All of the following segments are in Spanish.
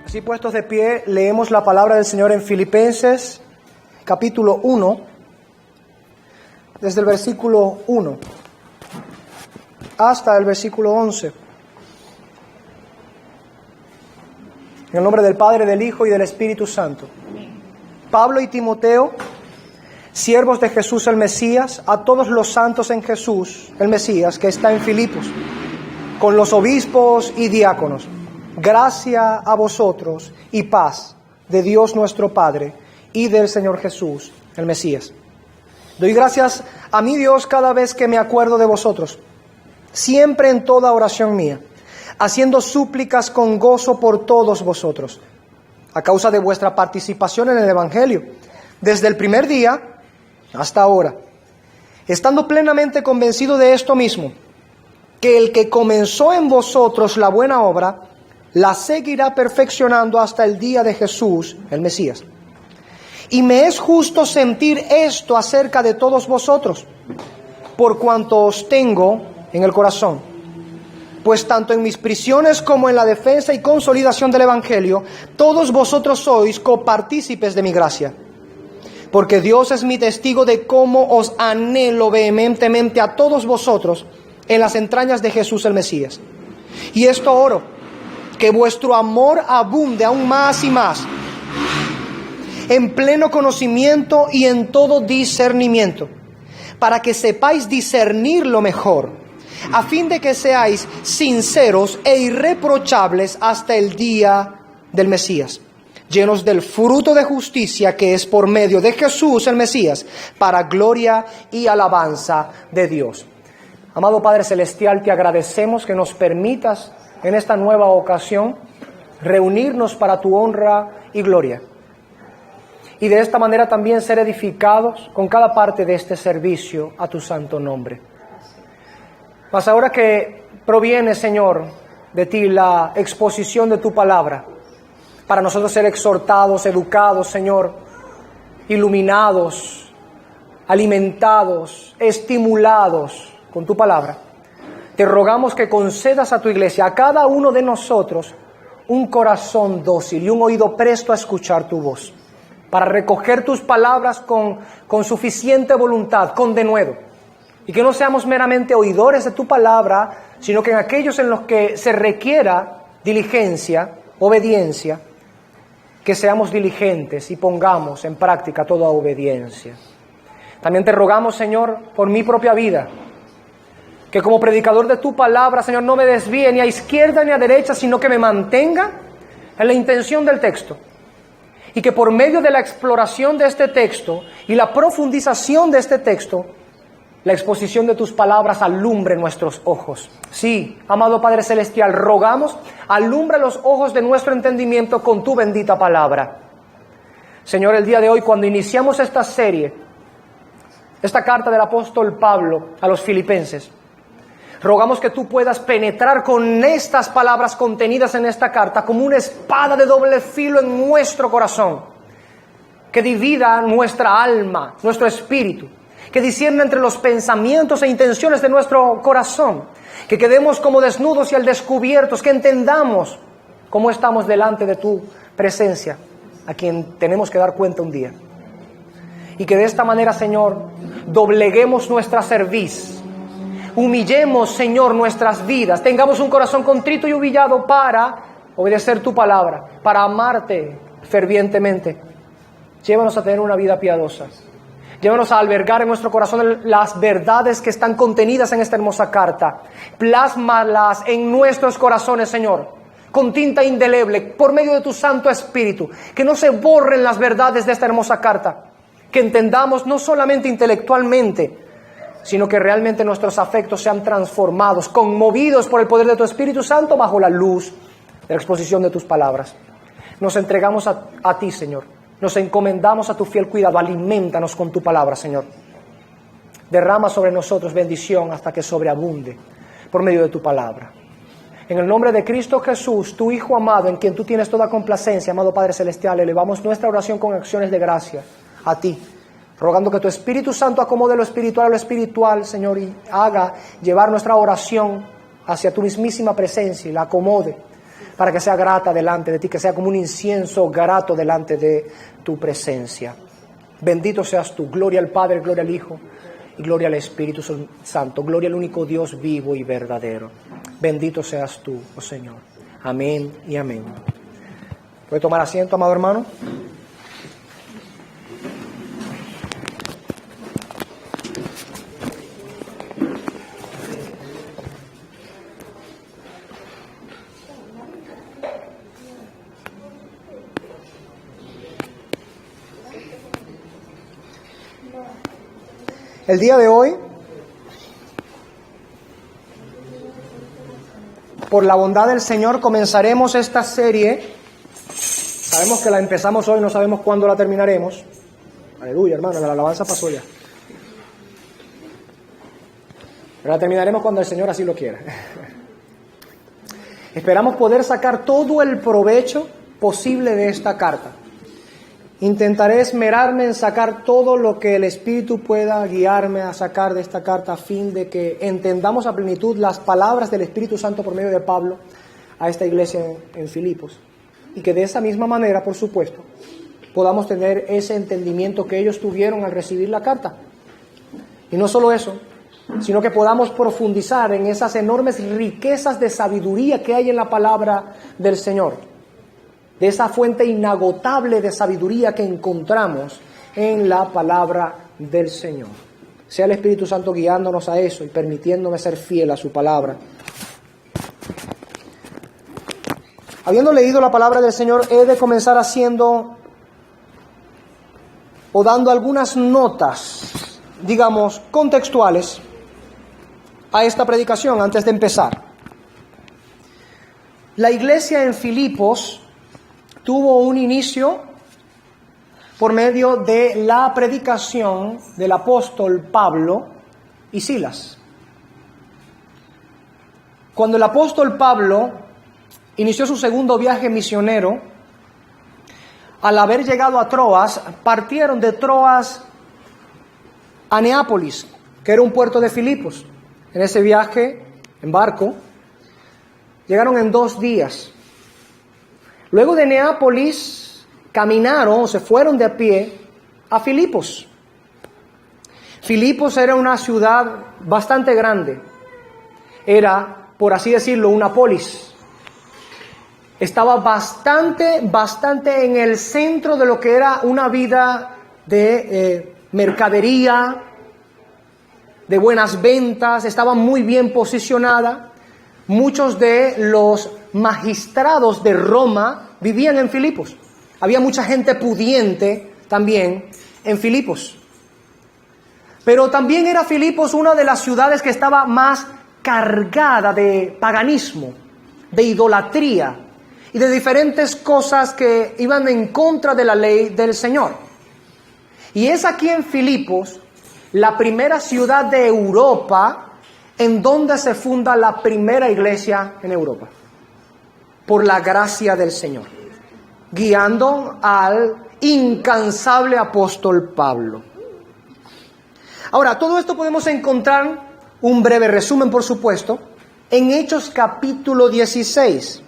Así puestos de pie, leemos la palabra del Señor en Filipenses, capítulo 1, desde el versículo 1 hasta el versículo 11. En el nombre del Padre, del Hijo y del Espíritu Santo. Pablo y Timoteo, siervos de Jesús el Mesías, a todos los santos en Jesús el Mesías, que está en Filipos, con los obispos y diáconos. Gracia a vosotros y paz de Dios nuestro Padre y del Señor Jesús el Mesías. Doy gracias a mi Dios cada vez que me acuerdo de vosotros, siempre en toda oración mía, haciendo súplicas con gozo por todos vosotros, a causa de vuestra participación en el Evangelio, desde el primer día hasta ahora, estando plenamente convencido de esto mismo, que el que comenzó en vosotros la buena obra, la seguirá perfeccionando hasta el día de Jesús, el Mesías. Y me es justo sentir esto acerca de todos vosotros, por cuanto os tengo en el corazón. Pues tanto en mis prisiones como en la defensa y consolidación del Evangelio, todos vosotros sois copartícipes de mi gracia. Porque Dios es mi testigo de cómo os anhelo vehementemente a todos vosotros en las entrañas de Jesús el Mesías. Y esto oro, que vuestro amor abunde aún más y más, en pleno conocimiento y en todo discernimiento, para que sepáis discernir lo mejor, a fin de que seáis sinceros e irreprochables hasta el día del Mesías, llenos del fruto de justicia que es por medio de Jesús el Mesías, para gloria y alabanza de Dios. Amado Padre Celestial, te agradecemos que nos permitas en esta nueva ocasión reunirnos para tu honra y gloria. Y de esta manera también ser edificados con cada parte de este servicio a tu santo nombre. Mas ahora que proviene, Señor, de ti la exposición de tu palabra, para nosotros ser exhortados, educados, Señor, iluminados, alimentados, estimulados con tu palabra, te rogamos que concedas a tu iglesia, a cada uno de nosotros, un corazón dócil y un oído presto a escuchar tu voz, para recoger tus palabras con suficiente voluntad, con denuedo, y que no seamos meramente oidores de tu palabra, sino que en aquellos en los que se requiera diligencia, obediencia, que seamos diligentes y pongamos en práctica toda obediencia. También te rogamos, Señor, por mi propia vida, que como predicador de tu palabra, Señor, no me desvíe ni a izquierda ni a derecha, sino que me mantenga en la intención del texto. Y que por medio de la exploración de este texto y la profundización de este texto, la exposición de tus palabras alumbre nuestros ojos. Sí, amado Padre Celestial, rogamos, alumbra los ojos de nuestro entendimiento con tu bendita palabra. Señor, el día de hoy, cuando iniciamos esta serie, esta carta del apóstol Pablo a los filipenses, rogamos que tú puedas penetrar con estas palabras contenidas en esta carta como una espada de doble filo en nuestro corazón, que divida nuestra alma, nuestro espíritu, que discierna entre los pensamientos e intenciones de nuestro corazón, que quedemos como desnudos y al descubierto, que entendamos cómo estamos delante de tu presencia, a quien tenemos que dar cuenta un día. Y que de esta manera, Señor, dobleguemos nuestra cerviz, humillemos, Señor, nuestras vidas, tengamos un corazón contrito y humillado para obedecer tu palabra, para amarte fervientemente. Llévanos a tener una vida piadosa. Llévanos a albergar en nuestro corazón las verdades que están contenidas en esta hermosa carta. Plásmalas en nuestros corazones, Señor, con tinta indeleble, por medio de tu Santo Espíritu. Que no se borren las verdades de esta hermosa carta. Que entendamos no solamente intelectualmente, sino que realmente nuestros afectos sean transformados, conmovidos por el poder de tu Espíritu Santo bajo la luz de la exposición de tus palabras. Nos entregamos a ti, Señor. Nos encomendamos a tu fiel cuidado. Aliméntanos con tu palabra, Señor. Derrama sobre nosotros bendición hasta que sobreabunde por medio de tu palabra. En el nombre de Cristo Jesús, tu Hijo amado, en quien tú tienes toda complacencia, amado Padre Celestial, elevamos nuestra oración con acciones de gracia a ti, rogando que tu Espíritu Santo acomode lo espiritual a lo espiritual, Señor, y haga llevar nuestra oración hacia tu mismísima presencia y la acomode para que sea grata delante de ti, que sea como un incienso grato delante de tu presencia. Bendito seas tú. Gloria al Padre, gloria al Hijo y gloria al Espíritu Santo. Gloria al único Dios vivo y verdadero. Bendito seas tú, oh Señor. Amén y amén. ¿Puede tomar asiento, amado hermano? El día de hoy, por la bondad del Señor, comenzaremos esta serie. Sabemos que la empezamos hoy, no sabemos cuándo la terminaremos. Aleluya, hermano, la alabanza pasó ya. Pero la terminaremos cuando el Señor así lo quiera. Esperamos poder sacar todo el provecho posible de esta carta. Intentaré esmerarme en sacar todo lo que el Espíritu pueda guiarme a sacar de esta carta, a fin de que entendamos a plenitud las palabras del Espíritu Santo por medio de Pablo a esta iglesia en Filipos. Y que de esa misma manera, por supuesto, podamos tener ese entendimiento que ellos tuvieron al recibir la carta. Y no solo eso, sino que podamos profundizar en esas enormes riquezas de sabiduría que hay en la palabra del Señor. De esa fuente inagotable de sabiduría que encontramos en la palabra del Señor. Sea el Espíritu Santo guiándonos a eso y permitiéndome ser fiel a su palabra. Habiendo leído la palabra del Señor, he de comenzar haciendo o dando algunas notas, digamos, contextuales a esta predicación antes de empezar. La iglesia en Filipos tuvo un inicio por medio de la predicación del apóstol Pablo y Silas. Cuando el apóstol Pablo inició su segundo viaje misionero, al haber llegado a Troas, partieron de Troas a Neápolis, que era un puerto de Filipos. En ese viaje, en barco, llegaron en 2 días. Luego de Neápolis, caminaron, se fueron de a pie a Filipos. Filipos era una ciudad bastante grande. Era, por así decirlo, una polis. Estaba bastante en el centro de lo que era una vida de mercadería, de buenas ventas. Estaba muy bien posicionada. Muchos de los magistrados de Roma vivían en Filipos. Había mucha gente pudiente también en Filipos. Pero también era Filipos una de las ciudades que estaba más cargada de paganismo, de idolatría y de diferentes cosas que iban en contra de la ley del Señor. Y es aquí en Filipos, la primera ciudad de Europa, en donde se funda la primera iglesia en Europa, por la gracia del Señor, guiando al incansable apóstol Pablo. Ahora, todo esto podemos encontrar, un breve resumen por supuesto, en Hechos capítulo 16,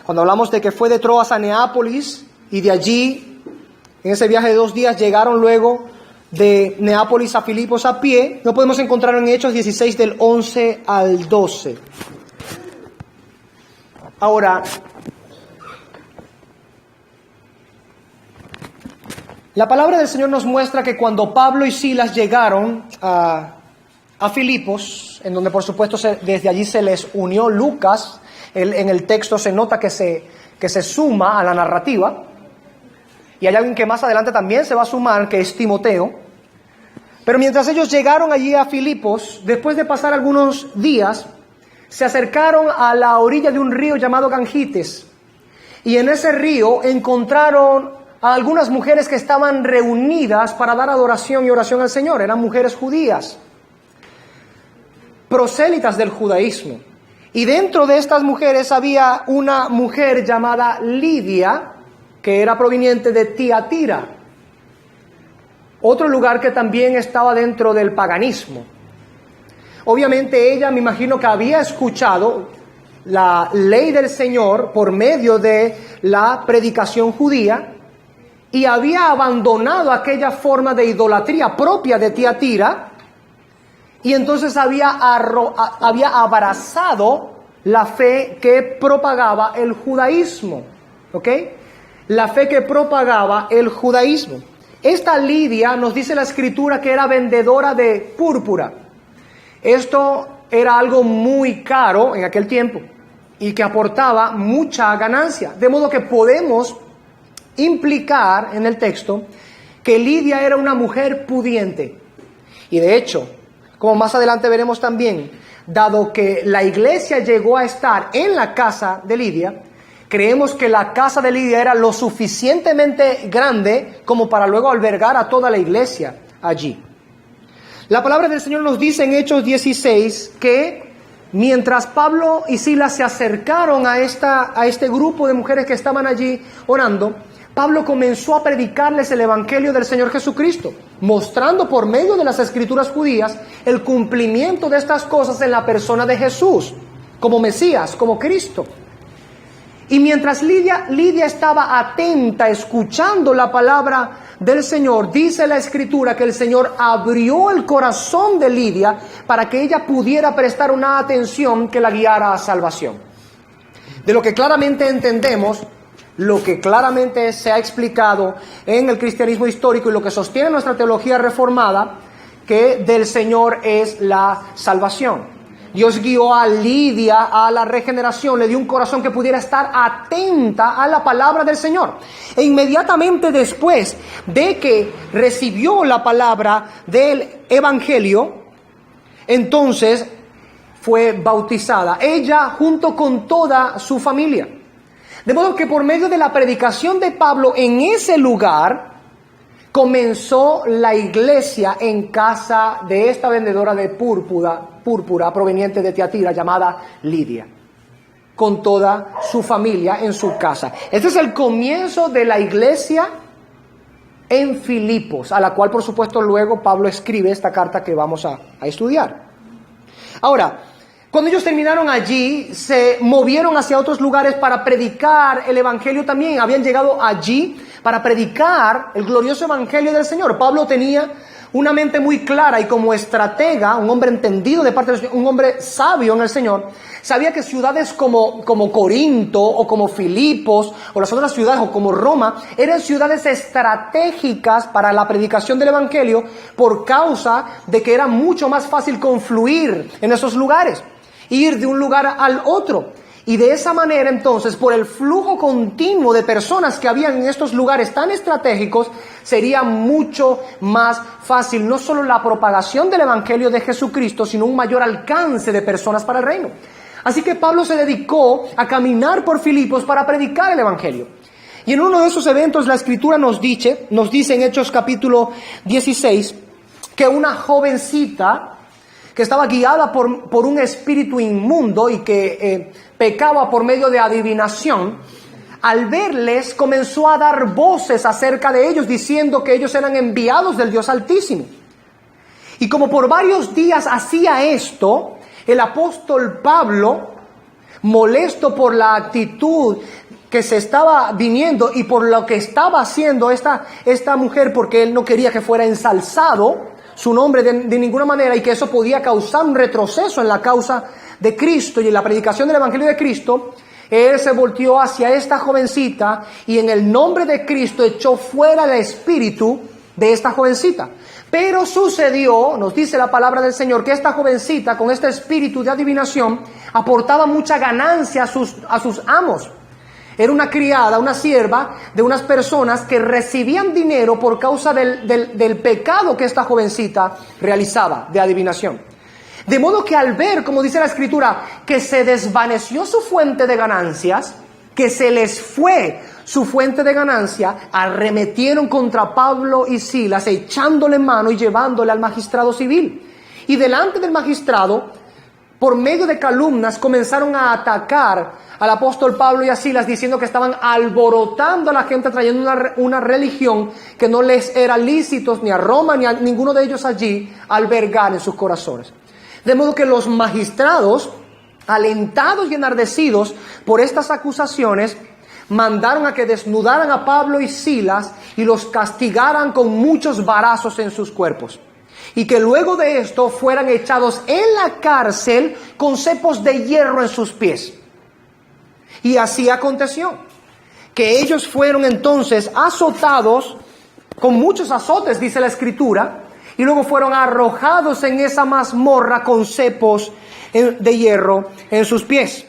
cuando hablamos de que fue de Troas a Neápolis, y de allí, en ese viaje de 2 días, llegaron luego de Neápolis a Filipos a pie. Lo podemos encontrar en Hechos 16 del 11 al 12. Ahora, la palabra del Señor nos muestra que cuando Pablo y Silas llegaron a Filipos, en donde por supuesto desde allí se les unió Lucas, en el texto se nota que se suma a la narrativa, y hay alguien que más adelante también se va a sumar, que es Timoteo. Pero mientras ellos llegaron allí a Filipos, después de pasar algunos días, se acercaron a la orilla de un río llamado Gangites. Y en ese río encontraron a algunas mujeres que estaban reunidas para dar adoración y oración al Señor. Eran mujeres judías, prosélitas del judaísmo. Y dentro de estas mujeres había una mujer llamada Lidia, que era proveniente de Tiatira, otro lugar que también estaba dentro del paganismo. Obviamente ella, me imagino que había escuchado la ley del Señor por medio de la predicación judía y había abandonado aquella forma de idolatría propia de Tiatira y entonces había abrazado la fe que propagaba el judaísmo, ¿ok? La fe que propagaba el judaísmo. Esta Lidia, nos dice la Escritura, que era vendedora de púrpura. Esto era algo muy caro en aquel tiempo y que aportaba mucha ganancia. De modo que podemos implicar en el texto que Lidia era una mujer pudiente. Y de hecho, como más adelante veremos también, dado que la iglesia llegó a estar en la casa de Lidia, creemos que la casa de Lidia era lo suficientemente grande como para luego albergar a toda la iglesia allí. La palabra del Señor nos dice en Hechos 16 que mientras Pablo y Silas se acercaron a este grupo de mujeres que estaban allí orando, Pablo comenzó a predicarles el evangelio del Señor Jesucristo, mostrando por medio de las escrituras judías el cumplimiento de estas cosas en la persona de Jesús, como Mesías, como Cristo. Y mientras Lidia estaba atenta, escuchando la palabra del Señor, dice la Escritura que el Señor abrió el corazón de Lidia para que ella pudiera prestar una atención que la guiara a salvación. De lo que claramente entendemos, lo que claramente se ha explicado en el cristianismo histórico y lo que sostiene nuestra teología reformada, que del Señor es la salvación. Dios guió a Lidia a la regeneración, le dio un corazón que pudiera estar atenta a la palabra del Señor. E inmediatamente después de que recibió la palabra del evangelio, entonces fue bautizada, ella junto con toda su familia. De modo que por medio de la predicación de Pablo en ese lugar, comenzó la iglesia en casa de esta vendedora de púrpura proveniente de Tiatira llamada Lidia, con toda su familia en su casa. Este es el comienzo de la iglesia en Filipos, a la cual por supuesto luego Pablo escribe esta carta que vamos a estudiar. Ahora, cuando ellos terminaron allí, se movieron hacia otros lugares para predicar el evangelio también. Habían llegado allí para predicar el glorioso evangelio del Señor. Pablo tenía una mente muy clara y como estratega, un hombre entendido de parte del Señor, un hombre sabio en el Señor, sabía que ciudades como Corinto o como Filipos o las otras ciudades o como Roma eran ciudades estratégicas para la predicación del evangelio por causa de que era mucho más fácil confluir en esos lugares, ir de un lugar al otro. Y de esa manera entonces, por el flujo continuo de personas que habían en estos lugares tan estratégicos, sería mucho más fácil no solo la propagación del evangelio de Jesucristo, sino un mayor alcance de personas para el reino. Así que Pablo se dedicó a caminar por Filipos para predicar el evangelio. Y en uno de esos eventos la Escritura nos dice en Hechos capítulo 16, que una jovencita que estaba guiada por un espíritu inmundo y que pecaba por medio de adivinación, al verles comenzó a dar voces acerca de ellos, diciendo que ellos eran enviados del Dios Altísimo. Y como por varios días hacía esto, el apóstol Pablo, molesto por la actitud que se estaba viniendo y por lo que estaba haciendo esta mujer, porque él no quería que fuera ensalzado su nombre de ninguna manera y que eso podía causar un retroceso en la causa de Cristo y en la predicación del evangelio de Cristo, él se volteó hacia esta jovencita y en el nombre de Cristo echó fuera el espíritu de esta jovencita. Pero sucedió, nos dice la palabra del Señor, que esta jovencita con este espíritu de adivinación aportaba mucha ganancia a sus amos. Era una criada, una sierva de unas personas que recibían dinero por causa del pecado que esta jovencita realizaba de adivinación. De modo que al ver, como dice la Escritura, que se desvaneció su fuente de ganancias, que se les fue su fuente de ganancia, arremetieron contra Pablo y Silas, echándole mano y llevándole al magistrado civil. Y delante del magistrado, por medio de calumnias, comenzaron a atacar al apóstol Pablo y a Silas, diciendo que estaban alborotando a la gente, trayendo una religión que no les era lícito ni a Roma ni a ninguno de ellos allí albergar en sus corazones. De modo que los magistrados alentados y enardecidos por estas acusaciones, mandaron a que desnudaran a Pablo y Silas y los castigaran con muchos varazos en sus cuerpos. Y que luego de esto fueran echados en la cárcel con cepos de hierro en sus pies. Y así aconteció, que ellos fueron entonces azotados con muchos azotes, dice la Escritura, y luego fueron arrojados en esa mazmorra con cepos de hierro en sus pies.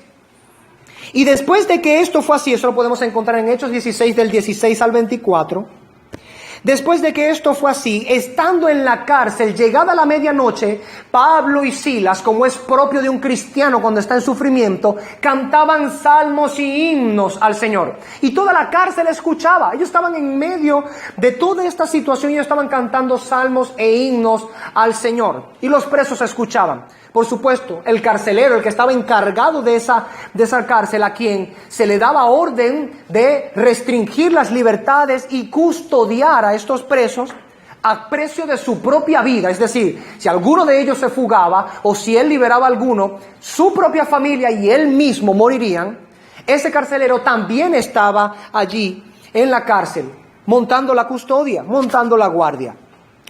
Y después de que esto fue así, eso lo podemos encontrar en Hechos 16 del 16 al 24, después de que esto fue así, estando en la cárcel, llegada la medianoche, Pablo y Silas, como es propio de un cristiano cuando está en sufrimiento, cantaban salmos y himnos al Señor. Y toda la cárcel escuchaba. Ellos estaban en medio de toda esta situación y ellos estaban cantando salmos e himnos al Señor. Y los presos escuchaban. Por supuesto, el carcelero, el que estaba encargado de esa cárcel, a quien se le daba orden de restringir las libertades y custodiar a estos presos a precio de su propia vida. Es decir, si alguno de ellos se fugaba o si él liberaba a alguno, su propia familia y él mismo morirían. Ese carcelero también estaba allí en la cárcel, montando la custodia, montando la guardia.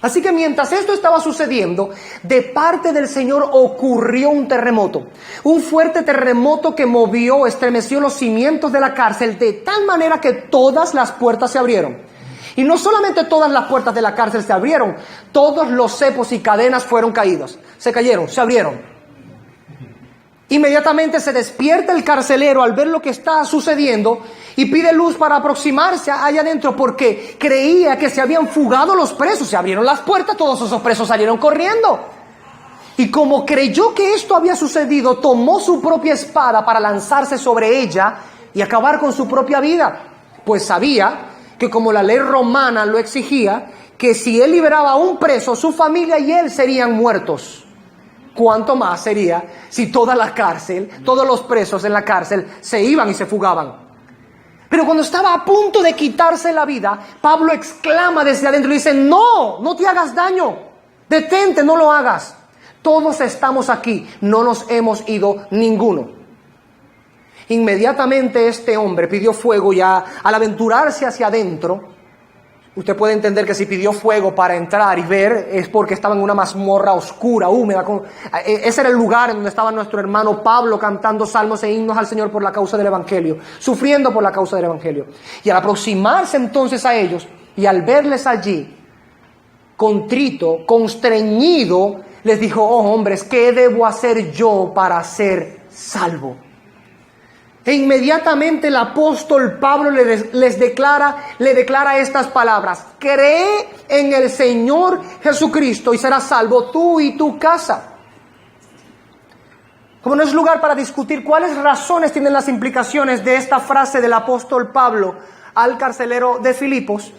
Así que mientras esto estaba sucediendo, de parte del Señor ocurrió un terremoto. Un fuerte terremoto que movió, estremeció los cimientos de la cárcel de tal manera que todas las puertas se abrieron. Y no solamente todas las puertas de la cárcel se abrieron, todos los cepos y cadenas fueron caídos. Se cayeron, se abrieron. Inmediatamente se despierta el carcelero al ver lo que está sucediendo y pide luz para aproximarse allá adentro porque creía que se habían fugado los presos. Se abrieron las puertas, todos esos presos salieron corriendo. Y como creyó que esto había sucedido, tomó su propia espada para lanzarse sobre ella y acabar con su propia vida. Pues sabía que como la ley romana lo exigía, que si él liberaba a un preso, su familia y él serían muertos. ¿Cuánto más sería si toda la cárcel, todos los presos en la cárcel se iban y se fugaban? Pero cuando estaba a punto de quitarse la vida, Pablo exclama desde adentro y dice: no, no te hagas daño, detente, no lo hagas. Todos estamos aquí, no nos hemos ido ninguno. Inmediatamente este hombre pidió fuego y al aventurarse hacia adentro, usted puede entender que si pidió fuego para entrar y ver es porque estaba en una mazmorra oscura, húmeda. Ese era el lugar en donde estaba nuestro hermano Pablo cantando salmos e himnos al Señor por la causa del Evangelio, sufriendo por la causa del Evangelio. Y al aproximarse entonces a ellos y al verles allí, contrito, constreñido, les dijo: oh hombres, ¿qué debo hacer yo para ser salvo? E inmediatamente el apóstol Pablo le declara estas palabras: cree en el Señor Jesucristo y serás salvo tú y tu casa. Como no es lugar para discutir cuáles razones tienen las implicaciones de esta frase del apóstol Pablo al carcelero de Filipos,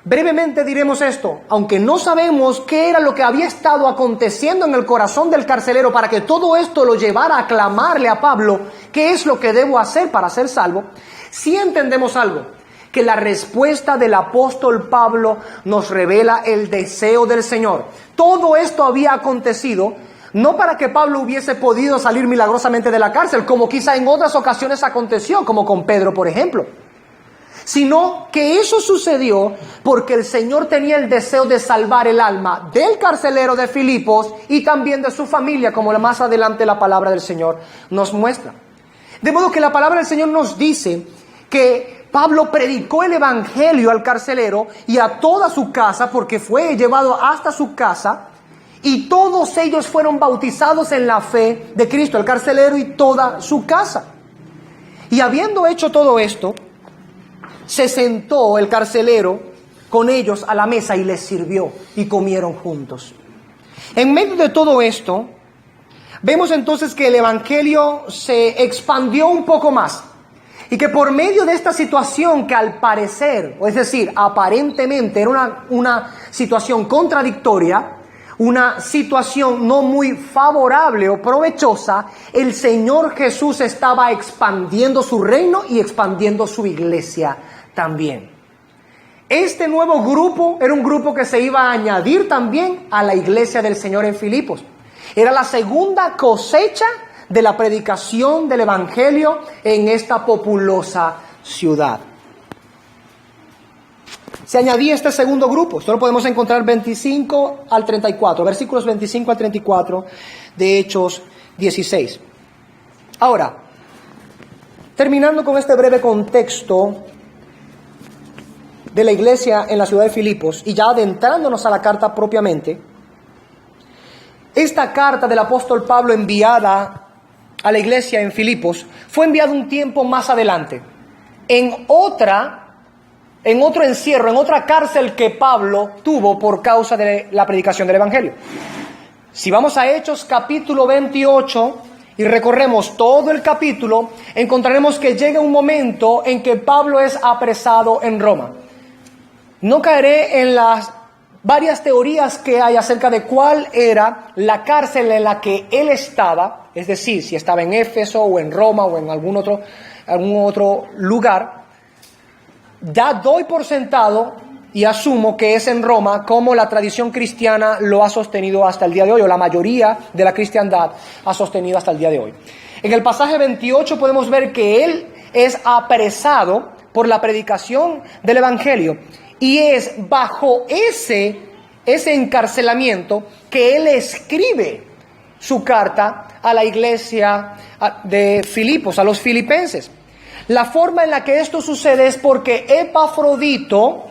brevemente diremos esto: aunque no sabemos qué era lo que había estado aconteciendo en el corazón del carcelero para que todo esto lo llevara a clamarle a Pablo, ¿qué es lo que debo hacer para ser salvo?, sí entendemos algo, que la respuesta del apóstol Pablo nos revela el deseo del Señor. Todo esto había acontecido no para que Pablo hubiese podido salir milagrosamente de la cárcel, como quizá en otras ocasiones aconteció, como con Pedro, por ejemplo, sino que eso sucedió porque el Señor tenía el deseo de salvar el alma del carcelero de Filipos y también de su familia, como más adelante la palabra del Señor nos muestra. De modo que la palabra del Señor nos dice que Pablo predicó el evangelio al carcelero y a toda su casa, porque fue llevado hasta su casa, y todos ellos fueron bautizados en la fe de Cristo, el carcelero y toda su casa. Y habiendo hecho todo esto, se sentó el carcelero con ellos a la mesa y les sirvió y comieron juntos. En medio de todo esto, vemos entonces que el evangelio se expandió un poco más y que por medio de esta situación que al parecer, o es decir, aparentemente era una situación contradictoria, una situación no muy favorable o provechosa, el Señor Jesús estaba expandiendo su reino y expandiendo su iglesia también. Este nuevo grupo era un grupo que se iba a añadir también a la iglesia del Señor en Filipos. Era la segunda cosecha de la predicación del Evangelio en esta populosa ciudad. Se añadía este segundo grupo. Esto lo podemos encontrar 25 al 34, versículos 25 al 34 de Hechos 16. Ahora, terminando con este breve contexto de la iglesia en la ciudad de Filipos y ya adentrándonos a la carta propiamente, esta carta del apóstol Pablo enviada a la iglesia en Filipos fue enviada un tiempo más adelante, en otro encierro, en otra cárcel que Pablo tuvo por causa de la predicación del Evangelio. Si vamos a Hechos capítulo 28 y recorremos todo el capítulo, encontraremos que llega un momento en que Pablo es apresado en Roma. No caeré en las varias teorías que hay acerca de cuál era la cárcel en la que él estaba, es decir, si estaba en Éfeso o en Roma o en algún otro lugar. Ya doy por sentado y asumo que es en Roma, como la tradición cristiana lo ha sostenido hasta el día de hoy, o la mayoría de la cristiandad ha sostenido hasta el día de hoy. En el pasaje 28 podemos ver que él es apresado por la predicación del Evangelio, y es bajo ese encarcelamiento que él escribe su carta a la iglesia de Filipos, a los filipenses. La forma en la que esto sucede es porque Epafrodito,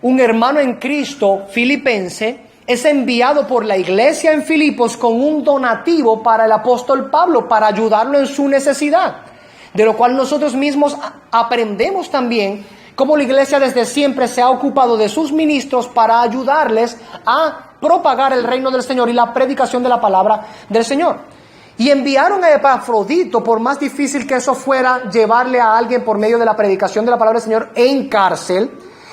un hermano en Cristo filipense, es enviado por la iglesia en Filipos con un donativo para el apóstol Pablo, para ayudarlo en su necesidad. De lo cual nosotros mismos aprendemos también cómo la iglesia desde siempre se ha ocupado de sus ministros para ayudarles a propagar el reino del Señor y la predicación de la palabra del Señor. Y enviaron a Epafrodito, por más difícil que eso fuera, llevarle a alguien por medio de la predicación de la palabra del Señor en cárcel,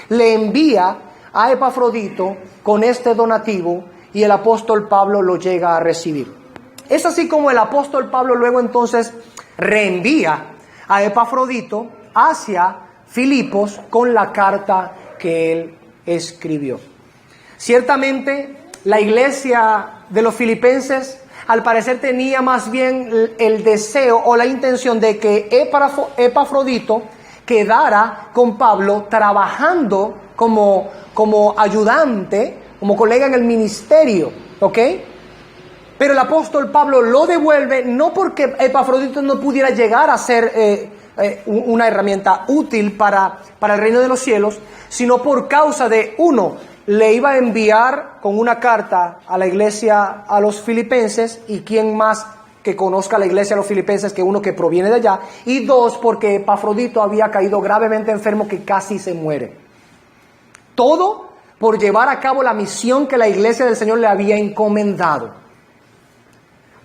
le envía a Epafrodito con este donativo y el apóstol Pablo lo llega a recibir. Es así como el apóstol Pablo luego entonces reenvía a Epafrodito hacia Filipos con la carta que él escribió. Ciertamente la iglesia de los filipenses al parecer tenía más bien el deseo o la intención de que Epafrodito quedara con Pablo trabajando como ayudante, como colega en el ministerio, ¿ok? Pero el apóstol Pablo lo devuelve no porque Epafrodito no pudiera llegar a ser una herramienta útil para el reino de los cielos, sino por causa de, uno, le iba a enviar con una carta a la iglesia a los filipenses, y quién más que conozca la iglesia a los filipenses que uno que proviene de allá, y dos, porque Epafrodito había caído gravemente enfermo que casi se muere. Todo por llevar a cabo la misión que la iglesia del Señor le había encomendado.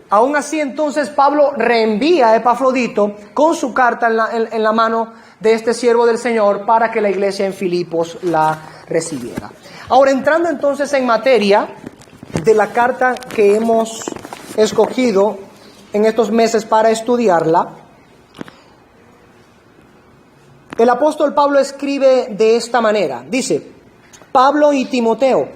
Aún así, entonces, Pablo reenvía a Epafrodito con su carta en la mano de este siervo del Señor para que la iglesia en Filipos la recibiera. Ahora, entrando entonces en materia de la carta que hemos escogido en estos meses para estudiarla, el apóstol Pablo escribe de esta manera. Dice: Pablo y Timoteo,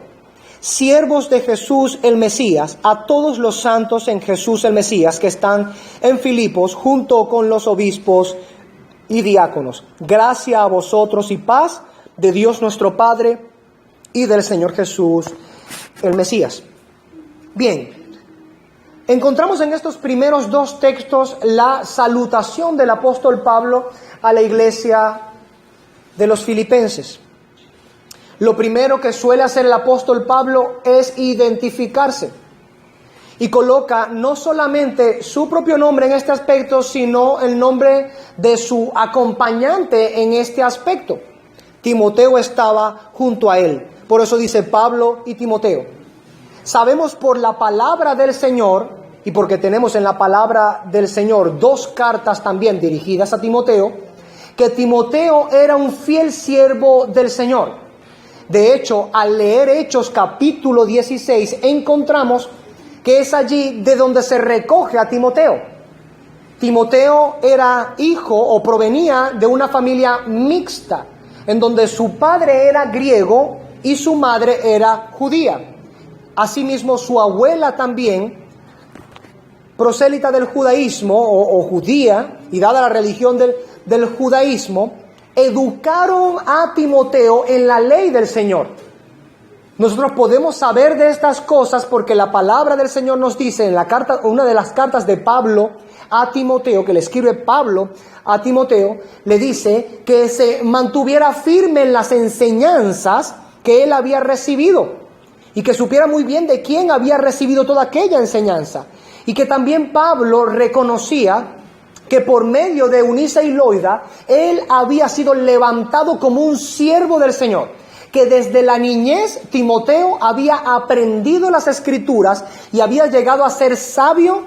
siervos de Jesús el Mesías, a todos los santos en Jesús el Mesías que están en Filipos, junto con los obispos y diáconos. Gracia a vosotros y paz de Dios nuestro Padre y del Señor Jesús el Mesías. Bien, encontramos en estos primeros dos textos la salutación del apóstol Pablo a la iglesia de los filipenses. Lo primero que suele hacer el apóstol Pablo es identificarse, y coloca no solamente su propio nombre en este aspecto, sino el nombre de su acompañante en este aspecto. Timoteo estaba junto a él. Por eso dice Pablo y Timoteo. Sabemos por la palabra del Señor, y porque tenemos en la palabra del Señor dos cartas también dirigidas a Timoteo, que Timoteo era un fiel siervo del Señor. De hecho, al leer Hechos capítulo 16, encontramos que es allí de donde se recoge a Timoteo. Timoteo era hijo o provenía de una familia mixta, en donde su padre era griego y su madre era judía. Asimismo, su abuela también prosélita del judaísmo o judía y dada la religión del judaísmo, educaron a Timoteo en la ley del Señor. Nosotros podemos saber de estas cosas porque la palabra del Señor nos dice en la carta, una de las cartas de Pablo a Timoteo, que le escribe Pablo a Timoteo, le dice que se mantuviera firme en las enseñanzas que él había recibido y que supiera muy bien de quién había recibido toda aquella enseñanza, y que también Pablo reconocía que por medio de Eunice y Loida él había sido levantado como un siervo del Señor, que desde la niñez Timoteo había aprendido las Escrituras y había llegado a ser sabio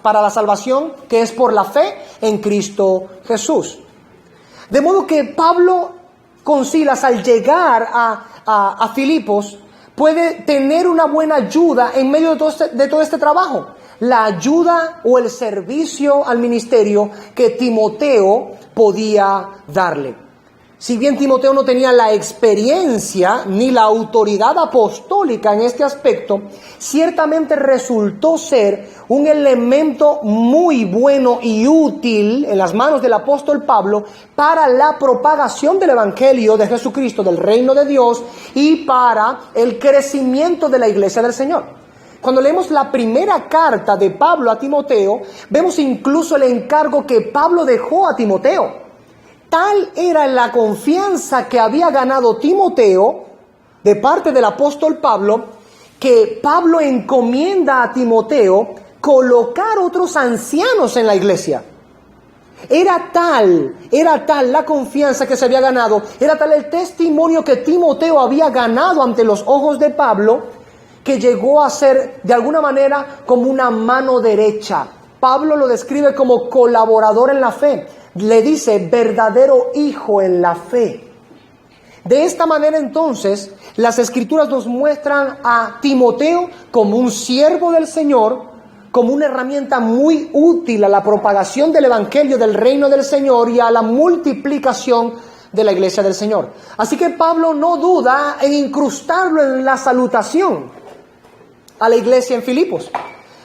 para la salvación que es por la fe en Cristo Jesús. De modo que Pablo con Silas, al llegar a Filipos, puede tener una buena ayuda en medio de todo este trabajo. La ayuda o el servicio al ministerio que Timoteo podía darle. Si bien Timoteo no tenía la experiencia ni la autoridad apostólica en este aspecto, ciertamente resultó ser un elemento muy bueno y útil en las manos del apóstol Pablo para la propagación del evangelio de Jesucristo, del reino de Dios, y para el crecimiento de la iglesia del Señor. Cuando leemos la primera carta de Pablo a Timoteo, vemos incluso el encargo que Pablo dejó a Timoteo. Tal era la confianza que había ganado Timoteo de parte del apóstol Pablo, que Pablo encomienda a Timoteo colocar otros ancianos en la iglesia. Era tal la confianza que se había ganado, era tal el testimonio que Timoteo había ganado ante los ojos de Pablo, que llegó a ser de alguna manera como una mano derecha. Pablo lo describe como colaborador en la fe. Le dice verdadero hijo en la fe. De esta manera entonces las Escrituras nos muestran a Timoteo como un siervo del Señor, como una herramienta muy útil a la propagación del evangelio del reino del Señor y a la multiplicación de la iglesia del Señor. Así que Pablo no duda en incrustarlo en la salutación a la iglesia en Filipos.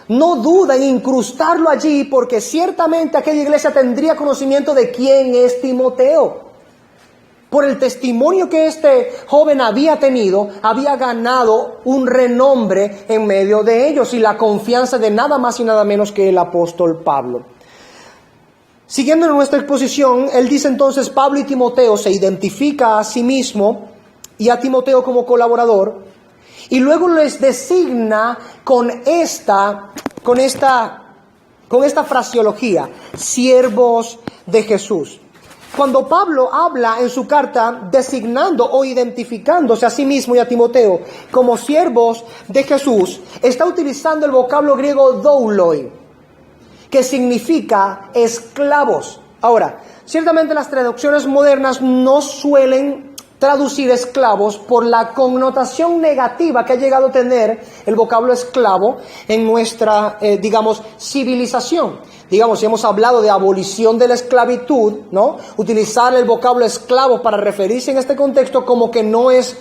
No duda en incrustarlo allí, porque ciertamente aquella iglesia tendría conocimiento de quién es Timoteo. Por el testimonio que este joven había tenido, había ganado un renombre en medio de ellos y la confianza de nada más y nada menos que el apóstol Pablo. Siguiendo en nuestra exposición, él dice entonces: Pablo y Timoteo se identifica a sí mismo y a Timoteo como colaborador, y luego les designa con esta fraseología: siervos de Jesús. Cuando Pablo habla en su carta designando o identificándose a sí mismo y a Timoteo como siervos de Jesús, está utilizando el vocablo griego douloi, que significa esclavos. Ahora, ciertamente las traducciones modernas no suelen traducir esclavos por la connotación negativa que ha llegado a tener el vocablo esclavo en nuestra, civilización. Digamos, si hemos hablado de abolición de la esclavitud, ¿no? Utilizar el vocablo esclavo para referirse en este contexto como que no es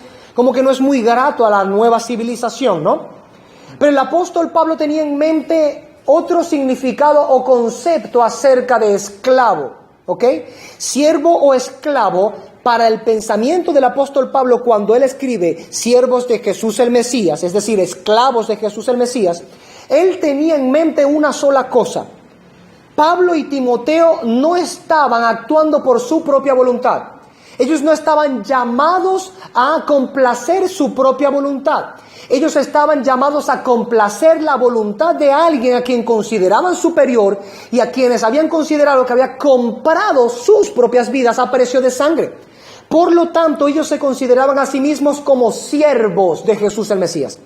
muy grato a la nueva civilización, ¿no? Pero el apóstol Pablo tenía en mente otro significado o concepto acerca de esclavo, ¿ok? Siervo o esclavo, para el pensamiento del apóstol Pablo, cuando él escribe siervos de Jesús el Mesías, es decir, esclavos de Jesús el Mesías, él tenía en mente una sola cosa. Pablo y Timoteo no estaban actuando por su propia voluntad. Ellos no estaban llamados a complacer su propia voluntad. Ellos estaban llamados a complacer la voluntad de alguien a quien consideraban superior y a quienes habían considerado que había comprado sus propias vidas a precio de sangre. Por lo tanto, ellos se consideraban a sí mismos como siervos de Jesús el Mesías,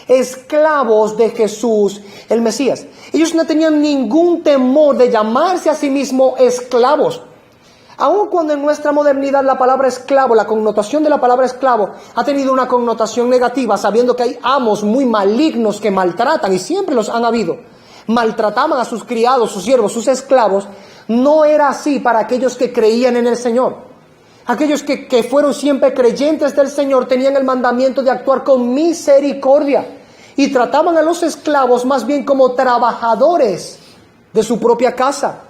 esclavos de Jesús el Mesías. Ellos no tenían ningún temor de llamarse a sí mismos esclavos. Aun cuando en nuestra modernidad la palabra esclavo, la connotación de la palabra esclavo ha tenido una connotación negativa, sabiendo que hay amos muy malignos que maltratan, y siempre los han habido, maltrataban a sus criados, sus siervos, sus esclavos, no era así para aquellos que creían en el Señor. Aquellos que fueron siempre creyentes del Señor tenían el mandamiento de actuar con misericordia y trataban a los esclavos más bien como trabajadores de su propia casa,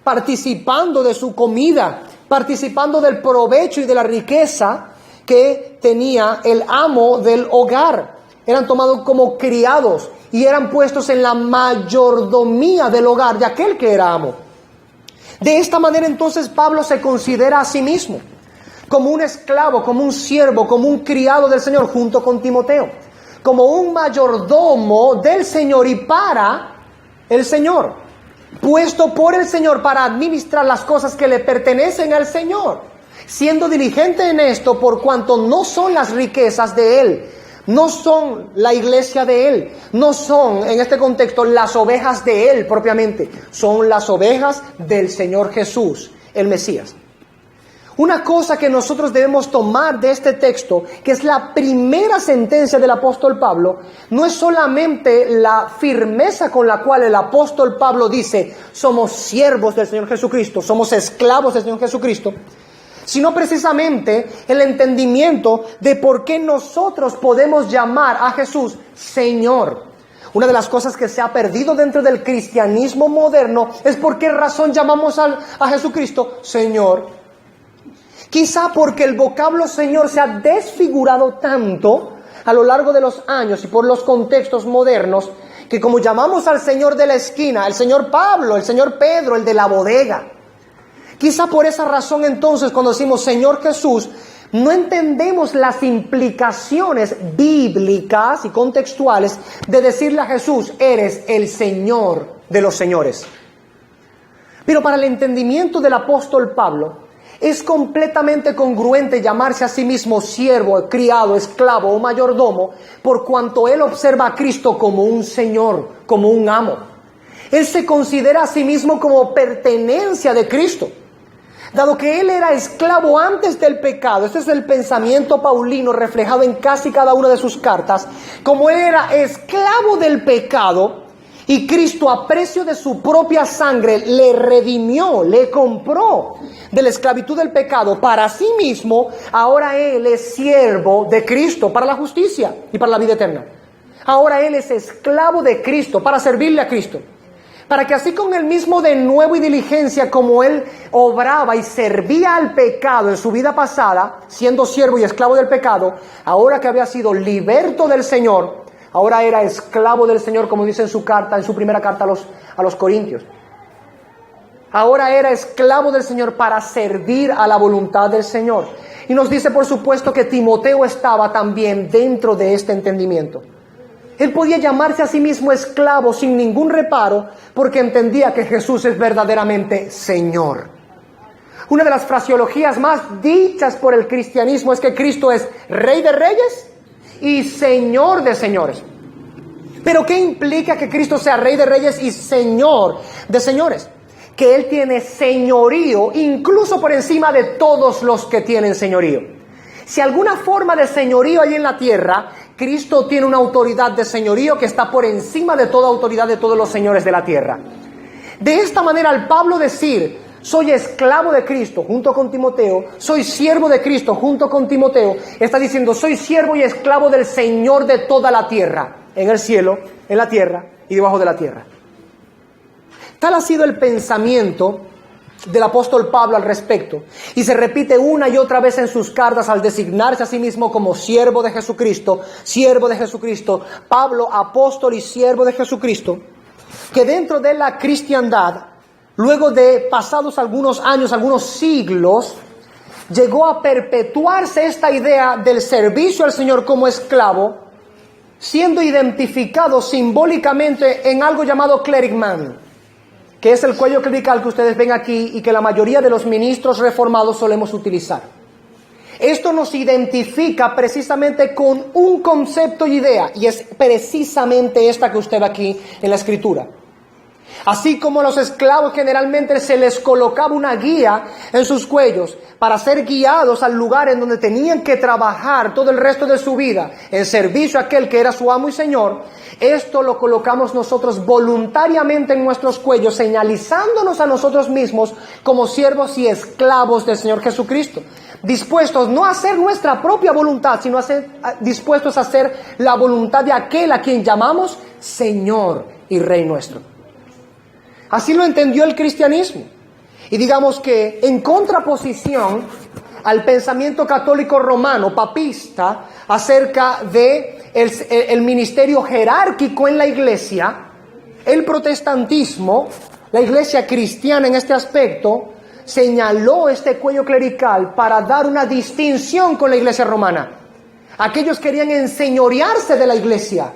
participando de su comida, participando del provecho y de la riqueza que tenía el amo del hogar. Eran tomados como criados y eran puestos en la mayordomía del hogar de aquel que era amo. De esta manera entonces Pablo se considera a sí mismo como un esclavo, como un siervo, como un criado del Señor junto con Timoteo, como un mayordomo del Señor y para el Señor, puesto por el Señor para administrar las cosas que le pertenecen al Señor, siendo diligente en esto por cuanto no son las riquezas de Él, no son la iglesia de Él, no son en este contexto las ovejas de Él propiamente, son las ovejas del Señor Jesús, el Mesías. Una cosa que nosotros debemos tomar de este texto, que es la primera sentencia del apóstol Pablo, no es solamente la firmeza con la cual el apóstol Pablo dice, somos siervos del Señor Jesucristo, somos esclavos del Señor Jesucristo, sino precisamente el entendimiento de por qué nosotros podemos llamar a Jesús Señor. Una de las cosas que se ha perdido dentro del cristianismo moderno es por qué razón llamamos a Jesucristo Señor. Quizá porque el vocablo Señor se ha desfigurado tanto a lo largo de los años y por los contextos modernos, que como llamamos al Señor de la esquina, el Señor Pablo, el Señor Pedro, el de la bodega, quizá por esa razón entonces cuando decimos Señor Jesús, no entendemos las implicaciones bíblicas y contextuales de decirle a Jesús, eres el Señor de los señores. Pero para el entendimiento del apóstol Pablo, es completamente congruente llamarse a sí mismo siervo, criado, esclavo o mayordomo, por cuanto él observa a Cristo como un Señor, como un amo. Él se considera a sí mismo como pertenencia de Cristo. Dado que él era esclavo antes del pecado, este es el pensamiento paulino reflejado en casi cada una de sus cartas, como él era esclavo del pecado, y Cristo a precio de su propia sangre le redimió, le compró de la esclavitud del pecado para sí mismo, ahora él es siervo de Cristo para la justicia y para la vida eterna. Ahora él es esclavo de Cristo para servirle a Cristo. Para que así con el mismo denuedo y diligencia como él obraba y servía al pecado en su vida pasada, siendo siervo y esclavo del pecado, ahora que había sido liberto del Señor, ahora era esclavo del Señor, como dice en su carta, en su primera carta a los Corintios. Ahora era esclavo del Señor para servir a la voluntad del Señor. Y nos dice, por supuesto, que Timoteo estaba también dentro de este entendimiento. Él podía llamarse a sí mismo esclavo sin ningún reparo, porque entendía que Jesús es verdaderamente Señor. Una de las fraseologías más dichas por el cristianismo es que Cristo es Rey de Reyes y Señor de señores. ¿Pero qué implica que Cristo sea Rey de Reyes y Señor de señores? Que Él tiene señorío incluso por encima de todos los que tienen señorío. Si alguna forma de señorío hay en la tierra, Cristo tiene una autoridad de señorío que está por encima de toda autoridad de todos los señores de la tierra. De esta manera, al Pablo decir, soy esclavo de Cristo junto con Timoteo, soy siervo de Cristo junto con Timoteo, está diciendo, soy siervo y esclavo del Señor de toda la tierra, en el cielo, en la tierra y debajo de la tierra. Tal ha sido el pensamiento del apóstol Pablo al respecto, y se repite una y otra vez en sus cartas al designarse a sí mismo como siervo de Jesucristo, Pablo, apóstol y siervo de Jesucristo, que dentro de la cristiandad, luego de pasados algunos años, algunos siglos, llegó a perpetuarse esta idea del servicio al Señor como esclavo, siendo identificado simbólicamente en algo llamado clerigman, que es el cuello clerical que ustedes ven aquí y que la mayoría de los ministros reformados solemos utilizar. Esto nos identifica precisamente con un concepto y idea, y es precisamente esta que usted ve aquí en la Escritura. Así como a los esclavos generalmente se les colocaba una guía en sus cuellos para ser guiados al lugar en donde tenían que trabajar todo el resto de su vida en servicio a aquel que era su amo y señor, esto lo colocamos nosotros voluntariamente en nuestros cuellos, señalizándonos a nosotros mismos como siervos y esclavos del Señor Jesucristo, dispuestos no a hacer nuestra propia voluntad, sino dispuestos a hacer la voluntad de aquel a quien llamamos Señor y Rey nuestro. Así lo entendió el cristianismo. Y digamos que en contraposición al pensamiento católico romano, papista, acerca de el ministerio jerárquico en la iglesia, el protestantismo, la iglesia cristiana en este aspecto, señaló este cuello clerical para dar una distinción con la iglesia romana. Aquellos querían enseñorearse de la iglesia,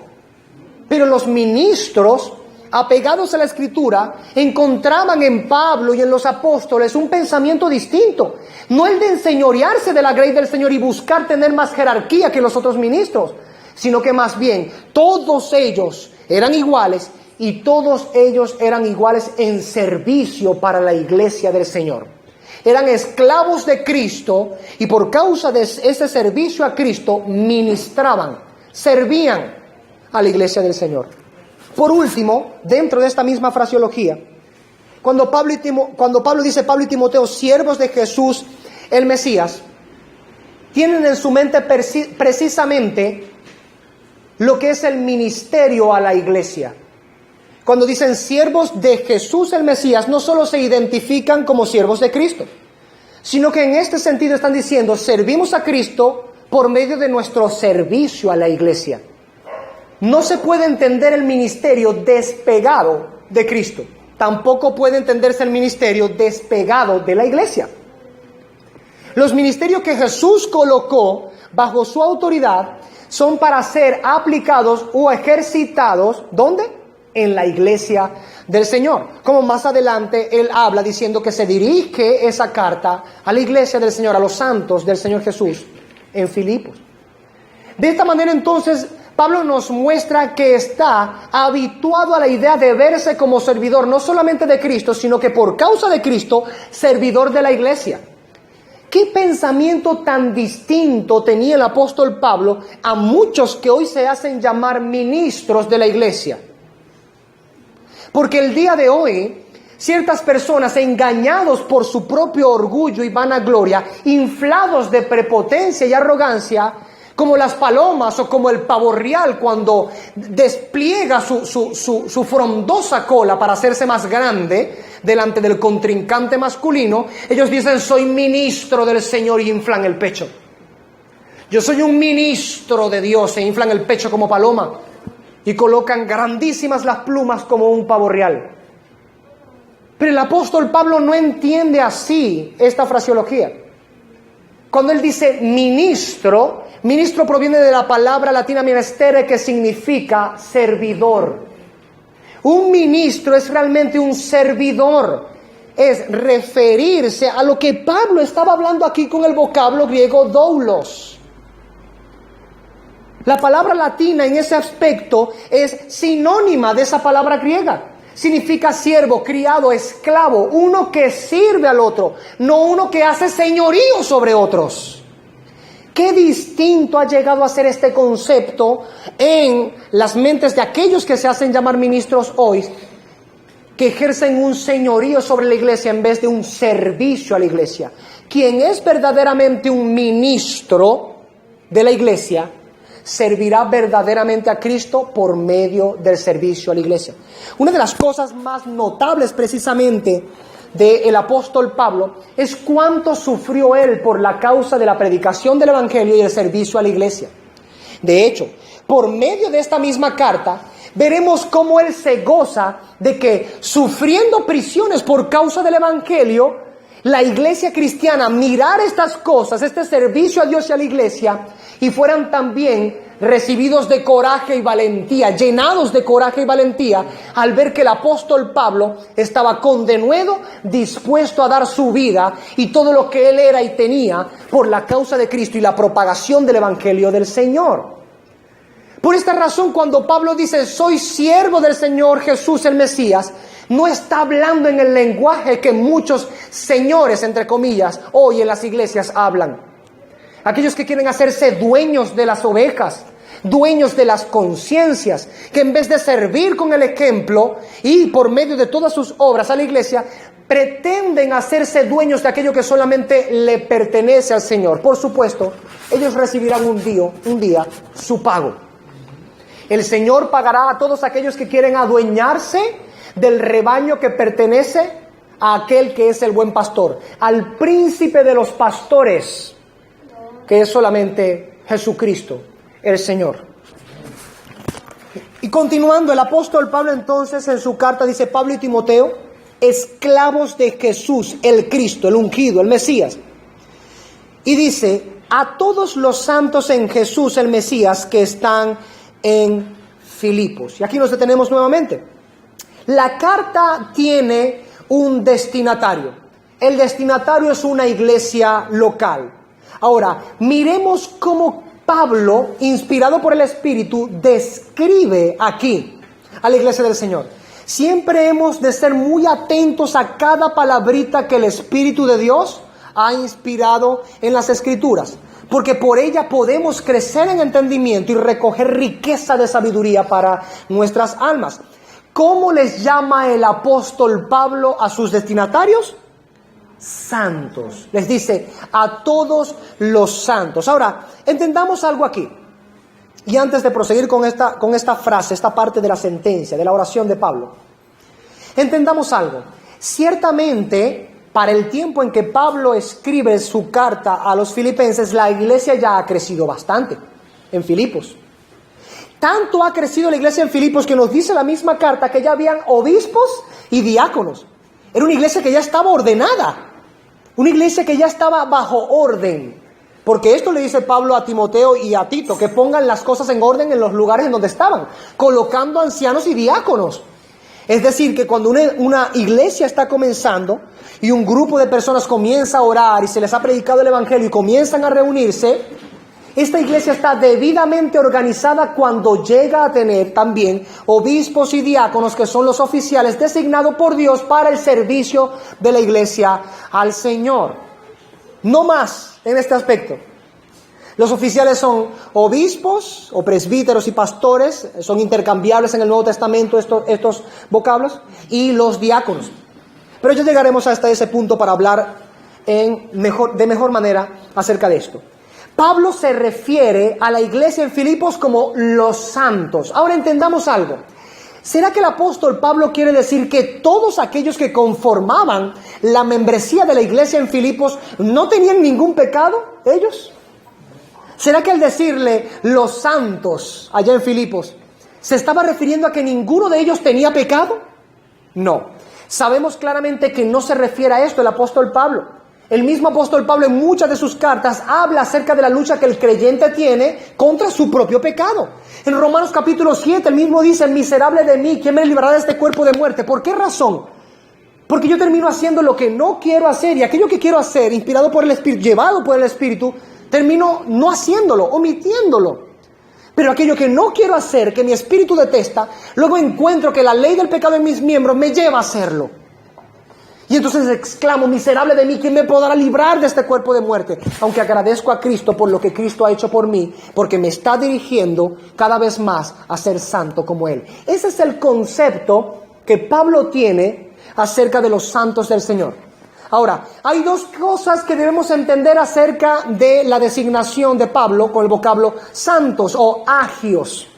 pero los ministros, apegados a la Escritura, encontraban en Pablo y en los apóstoles un pensamiento distinto. No el de enseñorearse de la grey del Señor y buscar tener más jerarquía que los otros ministros, sino que más bien todos ellos eran iguales y todos ellos eran iguales en servicio para la iglesia del Señor. Eran esclavos de Cristo y por causa de ese servicio a Cristo ministraban, servían a la iglesia del Señor. Por último, dentro de esta misma fraseología, cuando Pablo dice Pablo y Timoteo, siervos de Jesús el Mesías, tienen en su mente precisamente lo que es el ministerio a la iglesia. Cuando dicen siervos de Jesús el Mesías, no solo se identifican como siervos de Cristo, sino que en este sentido están diciendo, servimos a Cristo por medio de nuestro servicio a la iglesia. No se puede entender el ministerio despegado de Cristo. Tampoco puede entenderse el ministerio despegado de la iglesia. Los ministerios que Jesús colocó bajo su autoridad son para ser aplicados o ejercitados, ¿dónde? En la iglesia del Señor. Como más adelante él habla diciendo que se dirige esa carta a la iglesia del Señor, a los santos del Señor Jesús en Filipos. De esta manera entonces Pablo nos muestra que está habituado a la idea de verse como servidor, no solamente de Cristo, sino que por causa de Cristo, servidor de la iglesia. ¿Qué pensamiento tan distinto tenía el apóstol Pablo a muchos que hoy se hacen llamar ministros de la iglesia? Porque el día de hoy, ciertas personas engañados por su propio orgullo y vanagloria, inflados de prepotencia y arrogancia, como las palomas o como el pavo real cuando despliega su frondosa cola para hacerse más grande delante del contrincante masculino, ellos dicen soy ministro del Señor y inflan el pecho. Yo soy un ministro de Dios e inflan el pecho como paloma y colocan grandísimas las plumas como un pavo real. Pero el apóstol Pablo no entiende así esta fraseología. Cuando él dice ministro, ministro proviene de la palabra latina ministere, que significa servidor. Un ministro es realmente un servidor. Es referirse a lo que Pablo estaba hablando aquí con el vocablo griego doulos. La palabra latina en ese aspecto es sinónima de esa palabra griega. Significa siervo, criado, esclavo, uno que sirve al otro, no uno que hace señorío sobre otros. Qué distinto ha llegado a ser este concepto en las mentes de aquellos que se hacen llamar ministros hoy, que ejercen un señorío sobre la iglesia en vez de un servicio a la iglesia. Quien es verdaderamente un ministro de la iglesia, servirá verdaderamente a Cristo por medio del servicio a la iglesia. Una de las cosas más notables precisamente del apóstol Pablo es cuánto sufrió él por la causa de la predicación del evangelio y el servicio a la iglesia. De hecho, por medio de esta misma carta, veremos cómo él se goza de que sufriendo prisiones por causa del evangelio, la iglesia cristiana mirar estas cosas, este servicio a Dios y a la iglesia, y fueran también recibidos de coraje y valentía, llenados de coraje y valentía, al ver que el apóstol Pablo estaba con denuedo dispuesto a dar su vida y todo lo que él era y tenía por la causa de Cristo y la propagación del evangelio del Señor. Por esta razón, cuando Pablo dice, soy siervo del Señor Jesús el Mesías, no está hablando en el lenguaje que muchos señores, entre comillas, hoy en las iglesias hablan. Aquellos que quieren hacerse dueños de las ovejas, dueños de las conciencias, que en vez de servir con el ejemplo y por medio de todas sus obras a la iglesia, pretenden hacerse dueños de aquello que solamente le pertenece al Señor. Por supuesto, ellos recibirán un día su pago. El Señor pagará a todos aquellos que quieren adueñarse del rebaño que pertenece a aquel que es el buen pastor, al príncipe de los pastores, que es solamente Jesucristo, el Señor. Y continuando, el apóstol Pablo entonces en su carta dice, Pablo y Timoteo, esclavos de Jesús, el Cristo, el ungido, el Mesías. Y dice, a todos los santos en Jesús, el Mesías, que están en Filipos. Y aquí nos detenemos nuevamente. La carta tiene un destinatario. El destinatario es una iglesia local. Ahora, miremos cómo Pablo, inspirado por el Espíritu, describe aquí a la iglesia del Señor. Siempre hemos de ser muy atentos a cada palabrita que el Espíritu de Dios ha inspirado en las Escrituras, porque por ella podemos crecer en entendimiento y recoger riqueza de sabiduría para nuestras almas. ¿Cómo les llama el apóstol Pablo a sus destinatarios? Santos. Les dice, a todos los santos. Ahora, entendamos algo aquí. Y antes de proseguir con esta frase, esta parte de la sentencia, de la oración de Pablo, entendamos algo. Ciertamente, para el tiempo en que Pablo escribe su carta a los filipenses, la iglesia ya ha crecido bastante en Filipos. Tanto ha crecido la iglesia en Filipos que nos dice la misma carta que ya habían obispos y diáconos. Era una iglesia que ya estaba ordenada, una iglesia que ya estaba bajo orden. Porque esto le dice Pablo a Timoteo y a Tito, que pongan las cosas en orden en los lugares en donde estaban, colocando ancianos y diáconos. Es decir, que cuando una iglesia está comenzando y un grupo de personas comienza a orar y se les ha predicado el evangelio y comienzan a reunirse, esta iglesia está debidamente organizada cuando llega a tener también obispos y diáconos, que son los oficiales designados por Dios para el servicio de la iglesia al Señor. No más en este aspecto. Los oficiales son obispos o presbíteros y pastores, son intercambiables en el Nuevo Testamento estos vocablos, y los diáconos. Pero ya llegaremos hasta ese punto para hablar de mejor manera acerca de esto. Pablo se refiere a la iglesia en Filipos como los santos. Ahora entendamos algo. ¿Será que el apóstol Pablo quiere decir que todos aquellos que conformaban la membresía de la iglesia en Filipos no tenían ningún pecado, ellos? ¿Será que al decirle los santos allá en Filipos, se estaba refiriendo a que ninguno de ellos tenía pecado? No. Sabemos claramente que no se refiere a esto el apóstol Pablo. El mismo apóstol Pablo en muchas de sus cartas habla acerca de la lucha que el creyente tiene contra su propio pecado. En Romanos capítulo 7 el mismo dice, miserable de mí, ¿quién me librará de este cuerpo de muerte? ¿Por qué razón? Porque yo termino haciendo lo que no quiero hacer, y aquello que quiero hacer, inspirado por el Espíritu, llevado por el Espíritu, termino no haciéndolo, omitiéndolo. Pero aquello que no quiero hacer, que mi espíritu detesta, luego encuentro que la ley del pecado en mis miembros me lleva a hacerlo. Y entonces exclamo, miserable de mí, ¿quién me podrá librar de este cuerpo de muerte? Aunque agradezco a Cristo por lo que Cristo ha hecho por mí, porque me está dirigiendo cada vez más a ser santo como Él. Ese es el concepto que Pablo tiene acerca de los santos del Señor. Ahora, hay dos cosas que debemos entender acerca de la designación de Pablo con el vocablo santos o agios.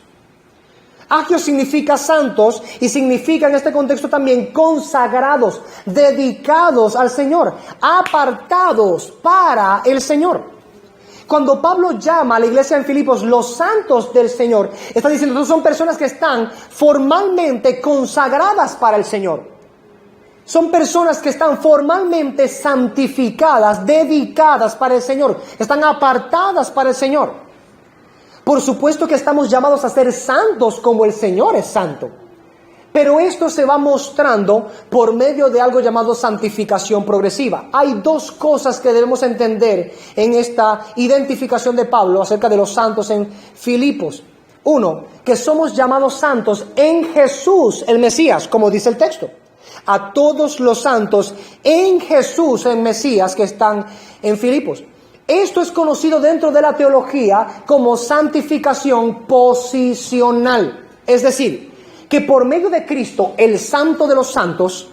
Agios significa santos y significa en este contexto también consagrados, dedicados al Señor, apartados para el Señor. Cuando Pablo llama a la iglesia en Filipos los santos del Señor, está diciendo que son personas que están formalmente consagradas para el Señor. Son personas que están formalmente santificadas, dedicadas para el Señor, están apartadas para el Señor. Por supuesto que estamos llamados a ser santos como el Señor es santo. Pero esto se va mostrando por medio de algo llamado santificación progresiva. Hay dos cosas que debemos entender en esta identificación de Pablo acerca de los santos en Filipos. Uno, que somos llamados santos en Jesús, el Mesías, como dice el texto. A todos los santos en Jesús, el Mesías, que están en Filipos. Esto es conocido dentro de la teología como santificación posicional. Es decir, que por medio de Cristo, el Santo de los Santos,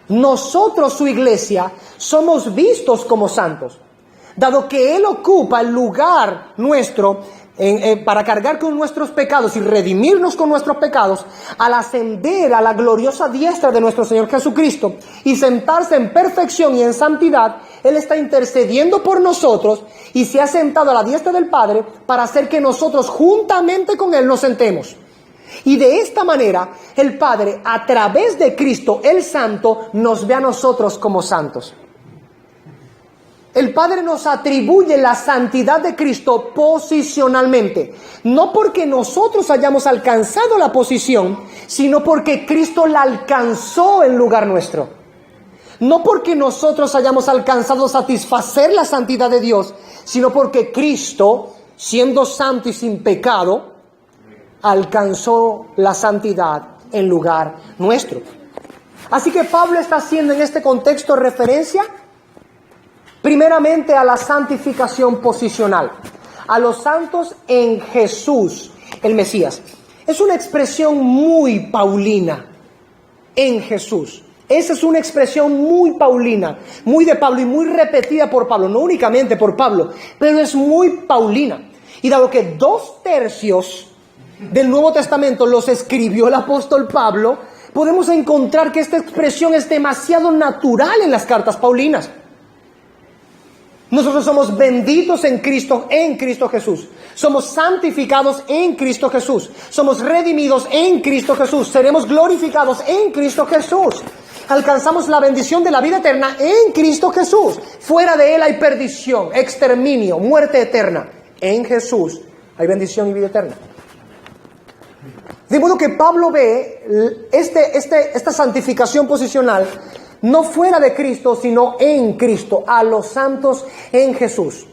nosotros, su iglesia, somos vistos como santos. Dado que Él ocupa el lugar nuestro para cargar con nuestros pecados y redimirnos con nuestros pecados, al ascender a la gloriosa diestra de nuestro Señor Jesucristo y sentarse en perfección y en santidad, Él está intercediendo por nosotros y se ha sentado a la diestra del Padre para hacer que nosotros juntamente con Él nos sentemos. Y de esta manera, el Padre, a través de Cristo, el Santo, nos ve a nosotros como santos. El Padre nos atribuye la santidad de Cristo posicionalmente. No porque nosotros hayamos alcanzado la posición, sino porque Cristo la alcanzó en lugar nuestro. No porque nosotros hayamos alcanzado satisfacer la santidad de Dios, sino porque Cristo, siendo santo y sin pecado, alcanzó la santidad en lugar nuestro. Así que Pablo está haciendo en este contexto referencia primeramente a la santificación posicional, a los santos en Jesús, el Mesías. Es una expresión muy paulina, en Jesús. Esa es una expresión muy paulina, muy de Pablo y muy repetida por Pablo, no únicamente por Pablo, pero es muy paulina. Y dado que 2/3 del Nuevo Testamento los escribió el apóstol Pablo, podemos encontrar que esta expresión es demasiado natural en las cartas paulinas. Nosotros somos benditos en Cristo Jesús. Somos santificados en Cristo Jesús. Somos redimidos en Cristo Jesús. Seremos glorificados en Cristo Jesús. Alcanzamos la bendición de la vida eterna en Cristo Jesús. Fuera de Él hay perdición, exterminio, muerte eterna. En Jesús hay bendición y vida eterna. De modo que Pablo ve esta santificación posicional no fuera de Cristo, sino en Cristo, a los santos en Jesús.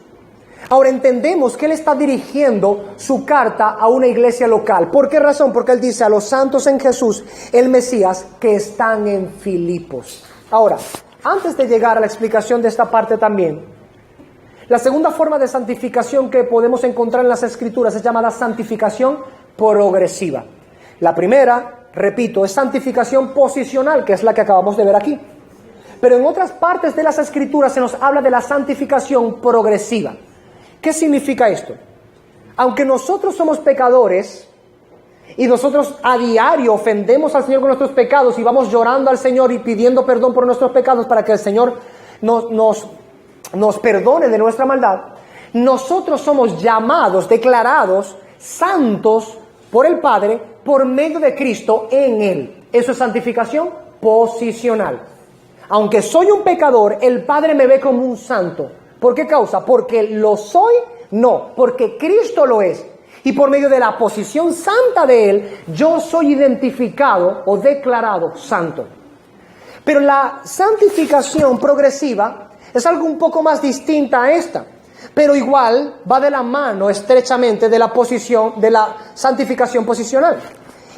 Ahora entendemos que él está dirigiendo su carta a una iglesia local. ¿Por qué razón? Porque él dice a los santos en Jesús, el Mesías, que están en Filipos. Ahora, antes de llegar a la explicación de esta parte también, la segunda forma de santificación que podemos encontrar en las Escrituras es llamada santificación progresiva. La primera, repito, es santificación posicional, que es la que acabamos de ver aquí. Pero en otras partes de las Escrituras se nos habla de la santificación progresiva. ¿Qué significa esto? Aunque nosotros somos pecadores y nosotros a diario ofendemos al Señor con nuestros pecados y vamos llorando al Señor y pidiendo perdón por nuestros pecados para que el Señor nos perdone de nuestra maldad, nosotros somos llamados, declarados santos por el Padre por medio de Cristo en Él. Eso es santificación posicional. Aunque soy un pecador, el Padre me ve como un santo. ¿Por qué causa? ¿Porque lo soy? No, porque Cristo lo es. Y por medio de la posición santa de Él, yo soy identificado o declarado santo. Pero la santificación progresiva es algo un poco más distinta a esta. Pero igual va de la mano estrechamente de la santificación posicional.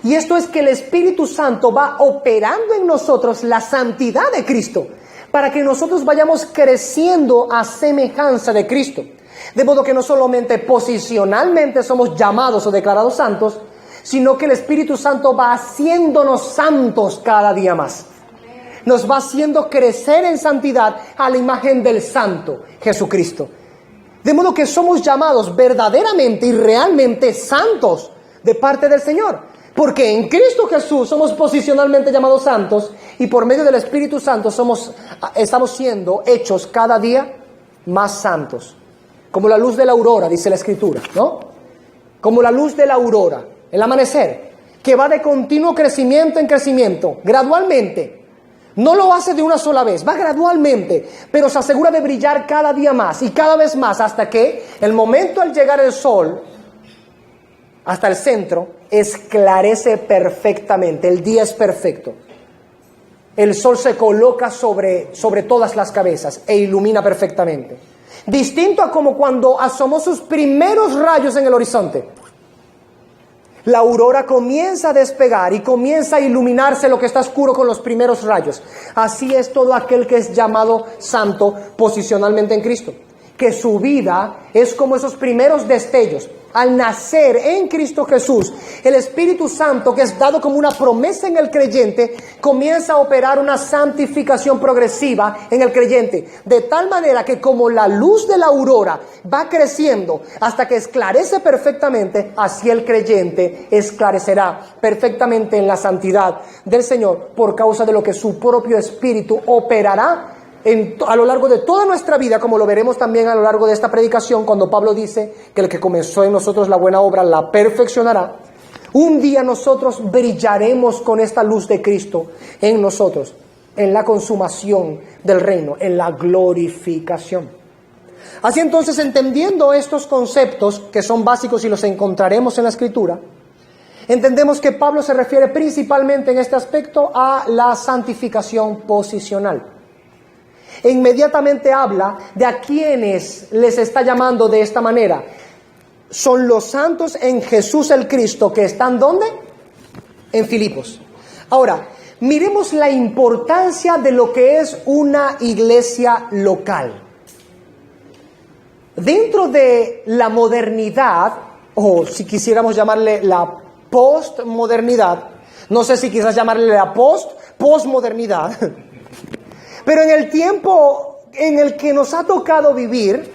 Y esto es que el Espíritu Santo va operando en nosotros la santidad de Cristo, para que nosotros vayamos creciendo a semejanza de Cristo. De modo que no solamente posicionalmente somos llamados o declarados santos, sino que el Espíritu Santo va haciéndonos santos cada día más. Nos va haciendo crecer en santidad a la imagen del Santo, Jesucristo. De modo que somos llamados verdaderamente y realmente santos de parte del Señor. Porque en Cristo Jesús somos posicionalmente llamados santos y por medio del Espíritu Santo estamos siendo hechos cada día más santos. Como la luz de la aurora, dice la Escritura, ¿no? Como la luz de la aurora, el amanecer, que va de continuo crecimiento en crecimiento, gradualmente. No lo hace de una sola vez, va gradualmente, pero se asegura de brillar cada día más y cada vez más hasta que el momento al llegar el sol hasta el centro esclarece perfectamente, el día es perfecto. El sol se coloca sobre todas las cabezas e ilumina perfectamente. Distinto a como cuando asomó sus primeros rayos en el horizonte. La aurora comienza a despegar y comienza a iluminarse lo que está oscuro con los primeros rayos. Así es todo aquel que es llamado santo posicionalmente en Cristo, que su vida es como esos primeros destellos. Al nacer en Cristo Jesús, el Espíritu Santo, que es dado como una promesa en el creyente, comienza a operar una santificación progresiva en el creyente, de tal manera que como la luz de la aurora va creciendo hasta que esclarece perfectamente, así el creyente esclarecerá perfectamente en la santidad del Señor, por causa de lo que su propio Espíritu operará a lo largo de toda nuestra vida, como lo veremos también a lo largo de esta predicación, cuando Pablo dice que el que comenzó en nosotros la buena obra la perfeccionará. Un día nosotros brillaremos con esta luz de Cristo en nosotros, en la consumación del reino, en la glorificación. Así entonces, entendiendo estos conceptos que son básicos y los encontraremos en la Escritura, entendemos que Pablo se refiere principalmente en este aspecto a la santificación posicional. E inmediatamente habla de a quienes les está llamando de esta manera. Son los santos en Jesús el Cristo, que están ¿dónde? En Filipos. Ahora, miremos la importancia de lo que es una iglesia local. Dentro de la modernidad, o si quisiéramos llamarle la postmodernidad, no sé si quizás llamarle la postmodernidad, pero en el tiempo en el que nos ha tocado vivir,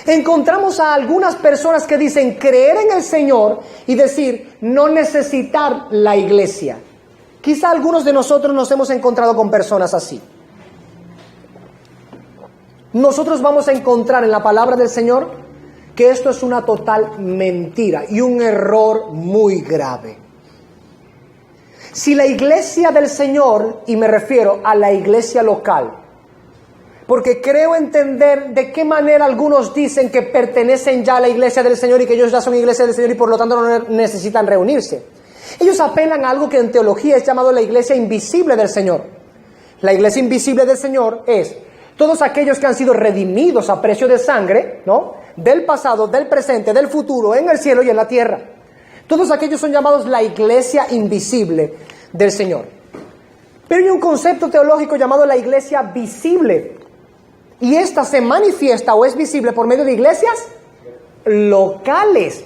encontramos a algunas personas que dicen creer en el Señor y decir no necesitar la iglesia. Quizá algunos de nosotros nos hemos encontrado con personas así. Nosotros vamos a encontrar en la palabra del Señor que esto es una total mentira y un error muy grave. Si la iglesia del Señor, y me refiero a la iglesia local, porque creo entender de qué manera algunos dicen que pertenecen ya a la iglesia del Señor y que ellos ya son iglesia del Señor y por lo tanto no necesitan reunirse. Ellos apelan a algo que en teología es llamado la iglesia invisible del Señor. La iglesia invisible del Señor es todos aquellos que han sido redimidos a precio de sangre, ¿no? Del pasado, del presente, del futuro, en el cielo y en la tierra. Todos aquellos son llamados la iglesia invisible del Señor. Pero hay un concepto teológico llamado la iglesia visible. Y esta se manifiesta o es visible por medio de iglesias locales.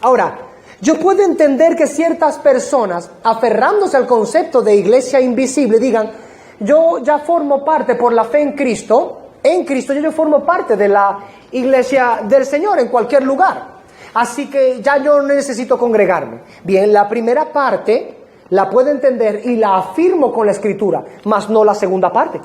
Ahora, yo puedo entender que ciertas personas, aferrándose al concepto de iglesia invisible, digan, yo ya formo parte por la fe en Cristo yo formo parte de la iglesia del Señor en cualquier lugar. Así que ya yo no necesito congregarme. Bien, la primera parte la puedo entender y la afirmo con la Escritura, mas no la segunda parte.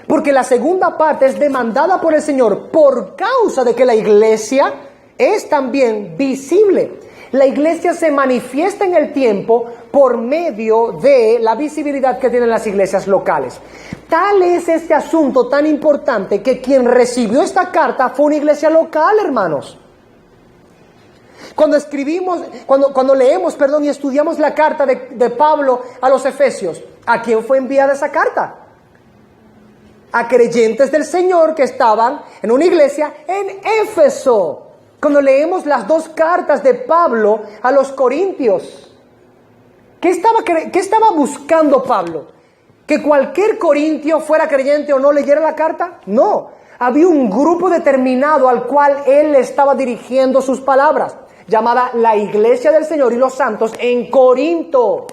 Porque la segunda parte es demandada por el Señor por causa de que la iglesia es también visible. La iglesia se manifiesta en el tiempo por medio de la visibilidad que tienen las iglesias locales. Tal es este asunto tan importante que quien recibió esta carta fue una iglesia local, hermanos. Cuando leemos y estudiamos la carta de Pablo a los Efesios, ¿a quién fue enviada esa carta? A creyentes del Señor que estaban en una iglesia en Éfeso. Cuando leemos las dos cartas de Pablo a los Corintios, ¿qué estaba buscando Pablo? ¿Que cualquier corintio fuera creyente o no leyera la carta? No, había un grupo determinado al cual él le estaba dirigiendo sus palabras, llamada la iglesia del Señor y los santos en Corinto.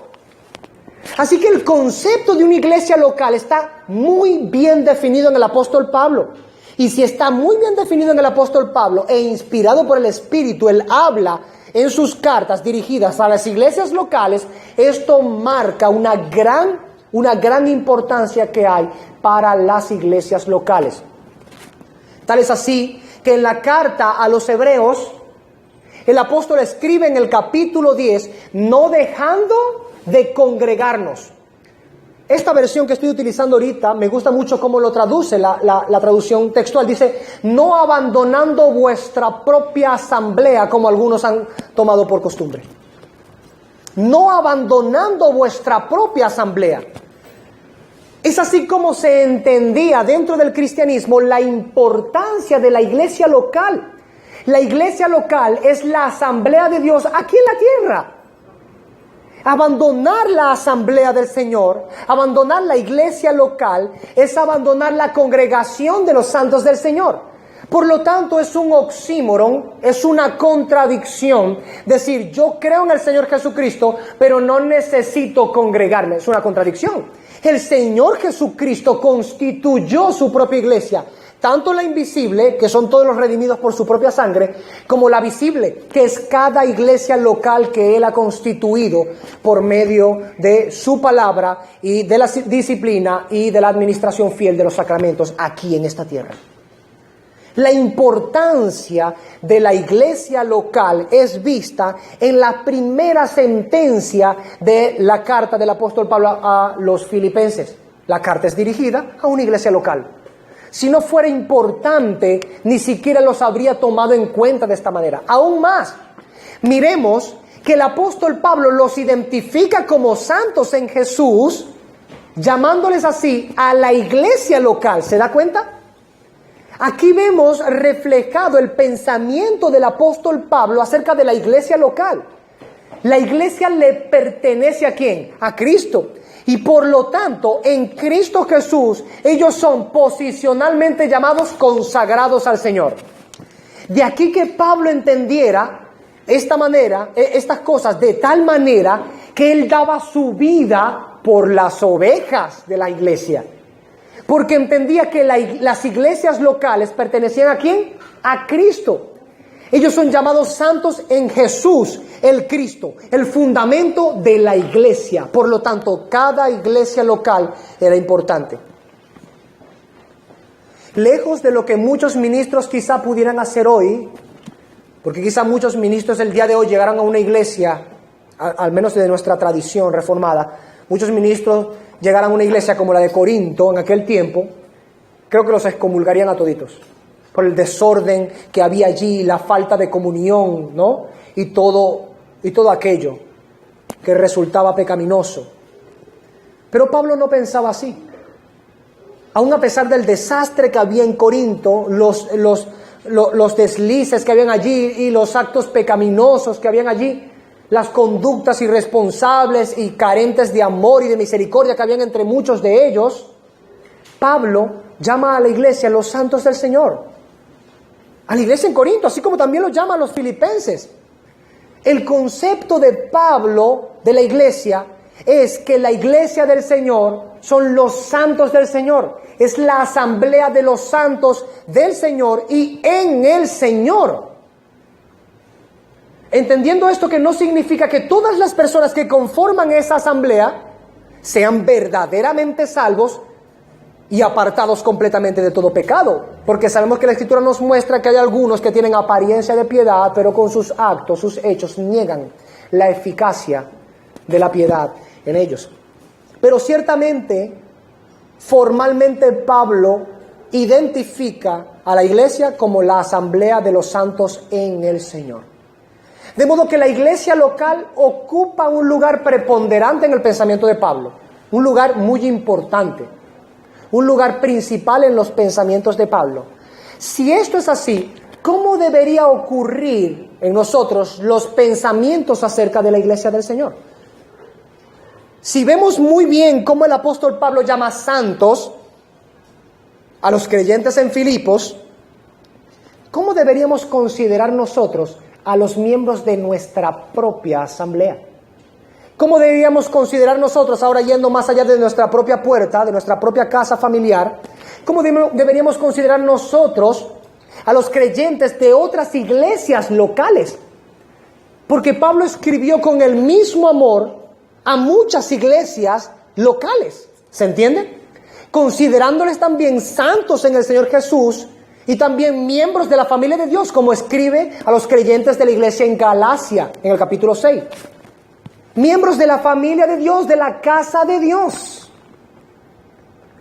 Así que el concepto de una iglesia local está muy bien definido en el apóstol Pablo. Y si está muy bien definido en el apóstol Pablo e inspirado por el Espíritu, él habla en sus cartas dirigidas a las iglesias locales, esto marca una gran importancia que hay para las iglesias locales. Tal es así que en la carta a los Hebreos, el apóstol escribe en el capítulo 10, no dejando de congregarnos. Esta versión que estoy utilizando ahorita, me gusta mucho cómo lo traduce la traducción textual. Dice, no abandonando vuestra propia asamblea, como algunos han tomado por costumbre. No abandonando vuestra propia asamblea. Es así como se entendía dentro del cristianismo la importancia de la iglesia local. La iglesia local es la asamblea de Dios aquí en la tierra. Abandonar la asamblea del Señor, abandonar la iglesia local, es abandonar la congregación de los santos del Señor. Por lo tanto, es un oxímoron, es una contradicción decir, yo creo en el Señor Jesucristo, pero no necesito congregarme. Es una contradicción. El Señor Jesucristo constituyó su propia iglesia, tanto la invisible, que son todos los redimidos por su propia sangre, como la visible, que es cada iglesia local que Él ha constituido por medio de su palabra y de la disciplina y de la administración fiel de los sacramentos aquí en esta tierra. La importancia de la iglesia local es vista en la primera sentencia de la carta del apóstol Pablo a los filipenses. La carta es dirigida a una iglesia local. Si no fuera importante, ni siquiera los habría tomado en cuenta de esta manera. Aún más, miremos que el apóstol Pablo los identifica como santos en Jesús, llamándoles así a la iglesia local. ¿Se da cuenta? Aquí vemos reflejado el pensamiento del apóstol Pablo acerca de la iglesia local. La iglesia le pertenece ¿a quién? A Cristo. Y por lo tanto, en Cristo Jesús, ellos son posicionalmente llamados consagrados al Señor. De aquí que Pablo entendiera estas cosas de tal manera que él daba su vida por las ovejas de la iglesia. Porque entendía que las iglesias locales pertenecían ¿a quién? A Cristo. Ellos son llamados santos en Jesús, el Cristo, el fundamento de la iglesia. Por lo tanto, cada iglesia local era importante. Lejos de lo que muchos ministros quizá pudieran hacer hoy, porque quizá muchos ministros el día de hoy llegaron a una iglesia, al menos de nuestra tradición reformada, muchos ministros llegaran a una iglesia como la de Corinto en aquel tiempo, creo que los excomulgarían a toditos. Por el desorden que había allí, la falta de comunión, ¿no? Y todo aquello que resultaba pecaminoso. Pero Pablo no pensaba así. Aún a pesar del desastre que había en Corinto, los deslices que habían allí y los actos pecaminosos que habían allí, las conductas irresponsables y carentes de amor y de misericordia que habían entre muchos de ellos, Pablo llama a la iglesia los santos del Señor. A la iglesia en Corinto, así como también lo llama a los filipenses. El concepto de Pablo de la iglesia es que la iglesia del Señor son los santos del Señor. Es la asamblea de los santos del Señor y en el Señor. Entendiendo esto, que no significa que todas las personas que conforman esa asamblea sean verdaderamente salvos y apartados completamente de todo pecado, porque sabemos que la Escritura nos muestra que hay algunos que tienen apariencia de piedad, pero con sus actos, sus hechos, niegan la eficacia de la piedad en ellos. Pero ciertamente, formalmente Pablo identifica a la iglesia como la asamblea de los santos en el Señor. De modo que la iglesia local ocupa un lugar preponderante en el pensamiento de Pablo, un lugar muy importante, un lugar principal en los pensamientos de Pablo. Si esto es así, ¿cómo debería ocurrir en nosotros los pensamientos acerca de la iglesia del Señor? Si vemos muy bien cómo el apóstol Pablo llama santos a los creyentes en Filipos, ¿cómo deberíamos considerar nosotros a los miembros de nuestra propia asamblea? ¿Cómo deberíamos considerar nosotros, ahora yendo más allá de nuestra propia puerta, de nuestra propia casa familiar, cómo deberíamos considerar nosotros a los creyentes de otras iglesias locales? Porque Pablo escribió con el mismo amor a muchas iglesias locales, ¿se entiende? Considerándoles también santos en el Señor Jesús y también miembros de la familia de Dios, como escribe a los creyentes de la iglesia en Galacia, en el capítulo 6. Miembros de la familia de Dios, de la casa de Dios.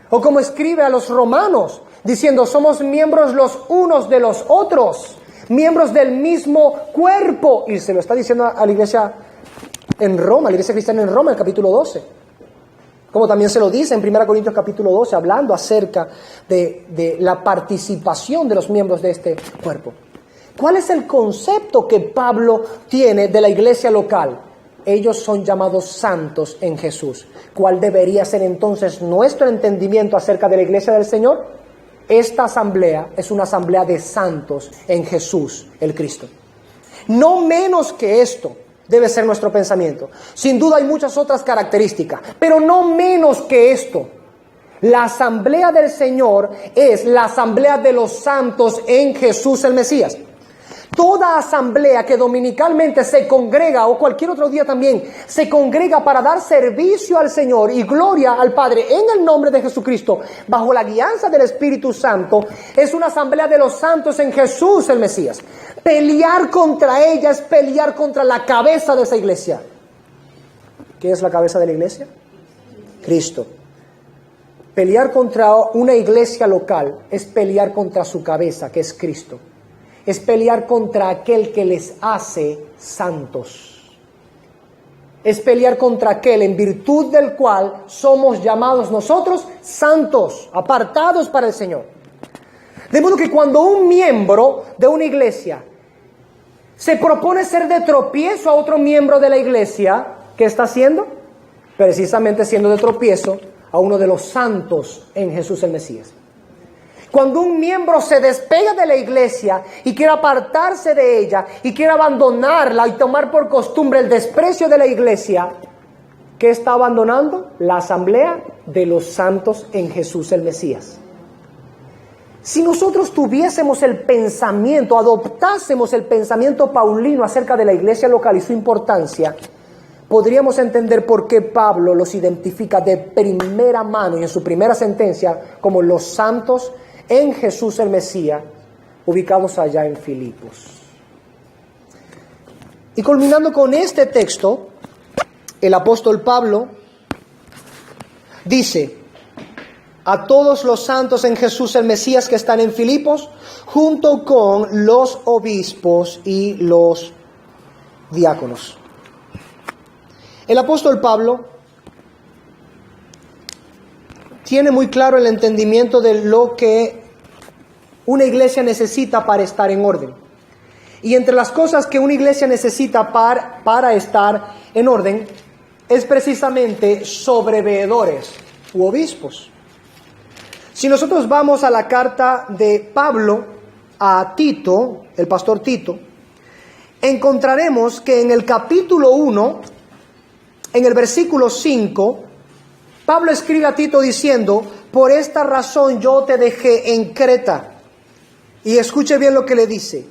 O como escribe a los romanos, diciendo, somos miembros los unos de los otros, miembros del mismo cuerpo. Y se lo está diciendo a la iglesia en Roma, la iglesia cristiana en Roma, en el capítulo 12. Como también se lo dice en 1 Corintios capítulo 12, hablando acerca de la participación de los miembros de este cuerpo. ¿Cuál es el concepto que Pablo tiene de la iglesia local? Ellos son llamados santos en Jesús. ¿Cuál debería ser entonces nuestro entendimiento acerca de la iglesia del Señor? Esta asamblea es una asamblea de santos en Jesús, el Cristo. No menos que esto debe ser nuestro pensamiento. Sin duda hay muchas otras características, pero no menos que esto. La asamblea del Señor es la asamblea de los santos en Jesús el Mesías. Toda asamblea que dominicalmente se congrega, o cualquier otro día también, se congrega para dar servicio al Señor y gloria al Padre en el nombre de Jesucristo, bajo la guianza del Espíritu Santo, es una asamblea de los santos en Jesús el Mesías. Pelear contra ella es pelear contra la cabeza de esa iglesia. ¿Qué es la cabeza de la iglesia? Cristo. Pelear contra una iglesia local es pelear contra su cabeza, que es Cristo. Es pelear contra aquel que les hace santos. Es pelear contra aquel en virtud del cual somos llamados nosotros santos, apartados para el Señor. De modo que cuando un miembro de una iglesia se propone ser de tropiezo a otro miembro de la iglesia, ¿qué está haciendo? Precisamente siendo de tropiezo a uno de los santos en Jesús el Mesías. Cuando un miembro se despega de la iglesia y quiere apartarse de ella y quiere abandonarla y tomar por costumbre el desprecio de la iglesia, ¿qué está abandonando? La asamblea de los santos en Jesús el Mesías. Si nosotros tuviésemos el pensamiento, adoptásemos el pensamiento paulino acerca de la iglesia local y su importancia, podríamos entender por qué Pablo los identifica de primera mano y en su primera sentencia como los santos en Jesús el Mesías, ubicados allá en Filipos. Y culminando con este texto, el apóstol Pablo dice: a todos los santos en Jesús el Mesías que están en Filipos, junto con los obispos y los diáconos. El apóstol Pablo tiene muy claro el entendimiento de lo que una iglesia necesita para estar en orden. Y entre las cosas que una iglesia necesita para estar en orden es precisamente sobreveedores u obispos. Si nosotros vamos a la carta de Pablo a Tito, el pastor Tito, encontraremos que en el capítulo 1, en el versículo 5, Pablo escribe a Tito diciendo: por esta razón yo te dejé en Creta. Y escuche bien lo que le dice: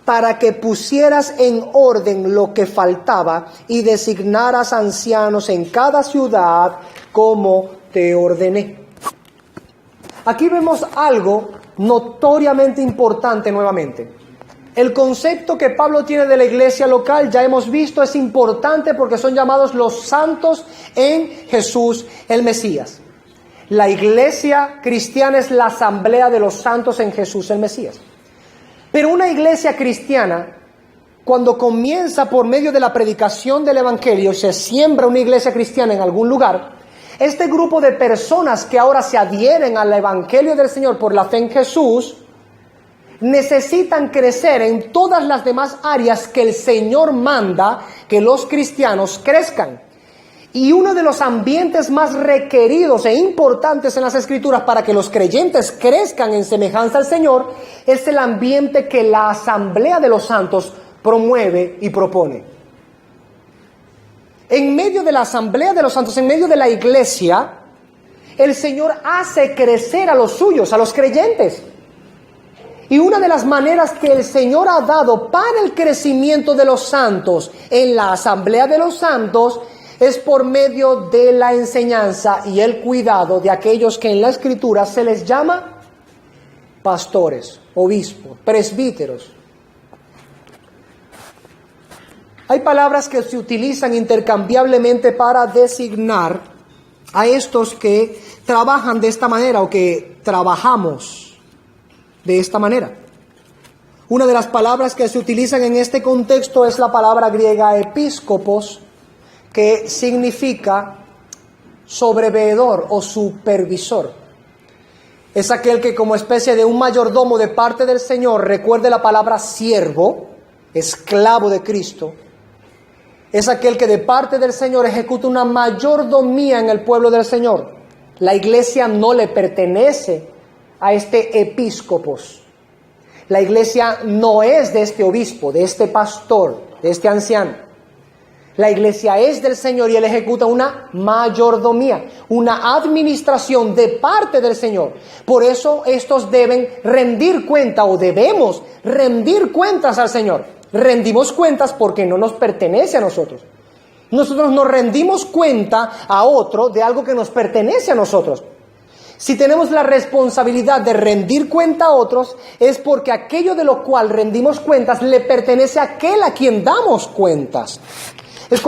para que pusieras en orden lo que faltaba y designaras ancianos en cada ciudad como te ordené. Aquí vemos algo notoriamente importante nuevamente. El concepto que Pablo tiene de la iglesia local, ya hemos visto, es importante porque son llamados los santos en Jesús el Mesías. La iglesia cristiana es la asamblea de los santos en Jesús el Mesías. Pero una iglesia cristiana, cuando comienza por medio de la predicación del evangelio, se siembra una iglesia cristiana en algún lugar, este grupo de personas que ahora se adhieren al evangelio del Señor por la fe en Jesús, necesitan crecer en todas las demás áreas que el Señor manda que los cristianos crezcan. Y uno de los ambientes más requeridos e importantes en las Escrituras para que los creyentes crezcan en semejanza al Señor es el ambiente que la asamblea de los santos promueve y propone. En medio de la asamblea de los santos, en medio de la iglesia, el Señor hace crecer a los suyos, a los creyentes. Y una de las maneras que el Señor ha dado para el crecimiento de los santos en la asamblea de los santos es por medio de la enseñanza y el cuidado de aquellos que en la Escritura se les llama pastores, obispos, presbíteros. Hay palabras que se utilizan intercambiablemente para designar a estos que trabajan de esta manera o que trabajamos de esta manera. Una de las palabras que se utilizan en este contexto es la palabra griega episcopos, que significa sobreveedor o supervisor. es aquel que como especie de un mayordomo de parte del Señor, recuerde la palabra siervo, esclavo de Cristo, es aquel que de parte del Señor ejecuta una mayordomía en el pueblo del Señor. La iglesia no le pertenece a este episcopos. La iglesia no es de este obispo, de este pastor, de este anciano. La iglesia es del Señor y Él ejecuta una mayordomía, una administración de parte del Señor. Por eso estos deben rendir cuenta o debemos rendir cuentas al Señor. Rendimos cuentas porque no nos pertenece a nosotros. Nosotros nos rendimos cuenta a otro de algo que nos pertenece a nosotros. Si tenemos la responsabilidad de rendir cuenta a otros, es porque aquello de lo cual rendimos cuentas le pertenece a aquel a quien damos cuentas. Es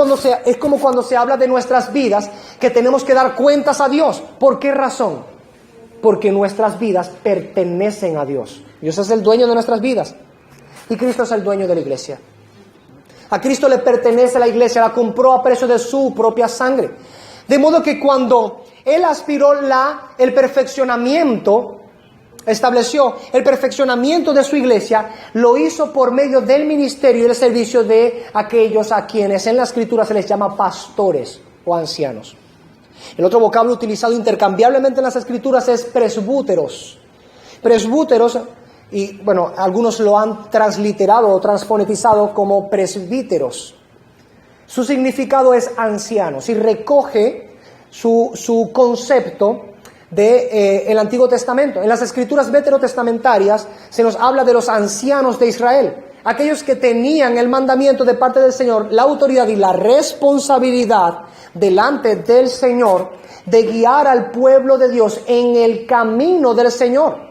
como cuando se habla de nuestras vidas, que tenemos que dar cuentas a Dios. ¿Por qué razón? Porque nuestras vidas pertenecen a Dios. Dios es el dueño de nuestras vidas. Y Cristo es el dueño de la iglesia. A Cristo le pertenece la iglesia, la compró a precio de su propia sangre. De modo que cuando Él aspiró el perfeccionamiento, estableció el perfeccionamiento de su iglesia, lo hizo por medio del ministerio y el servicio de aquellos a quienes en la Escritura se les llama pastores o ancianos. El otro vocablo utilizado intercambiablemente en las Escrituras es presbúteros. Presbúteros, y bueno, algunos lo han transliterado o transfonetizado como presbíteros. Su significado es ancianos y recoge su concepto el Antiguo Testamento. En las Escrituras veterotestamentarias se nos habla de los ancianos de Israel, aquellos que tenían el mandamiento de parte del Señor, la autoridad y la responsabilidad delante del Señor de guiar al pueblo de Dios en el camino del Señor,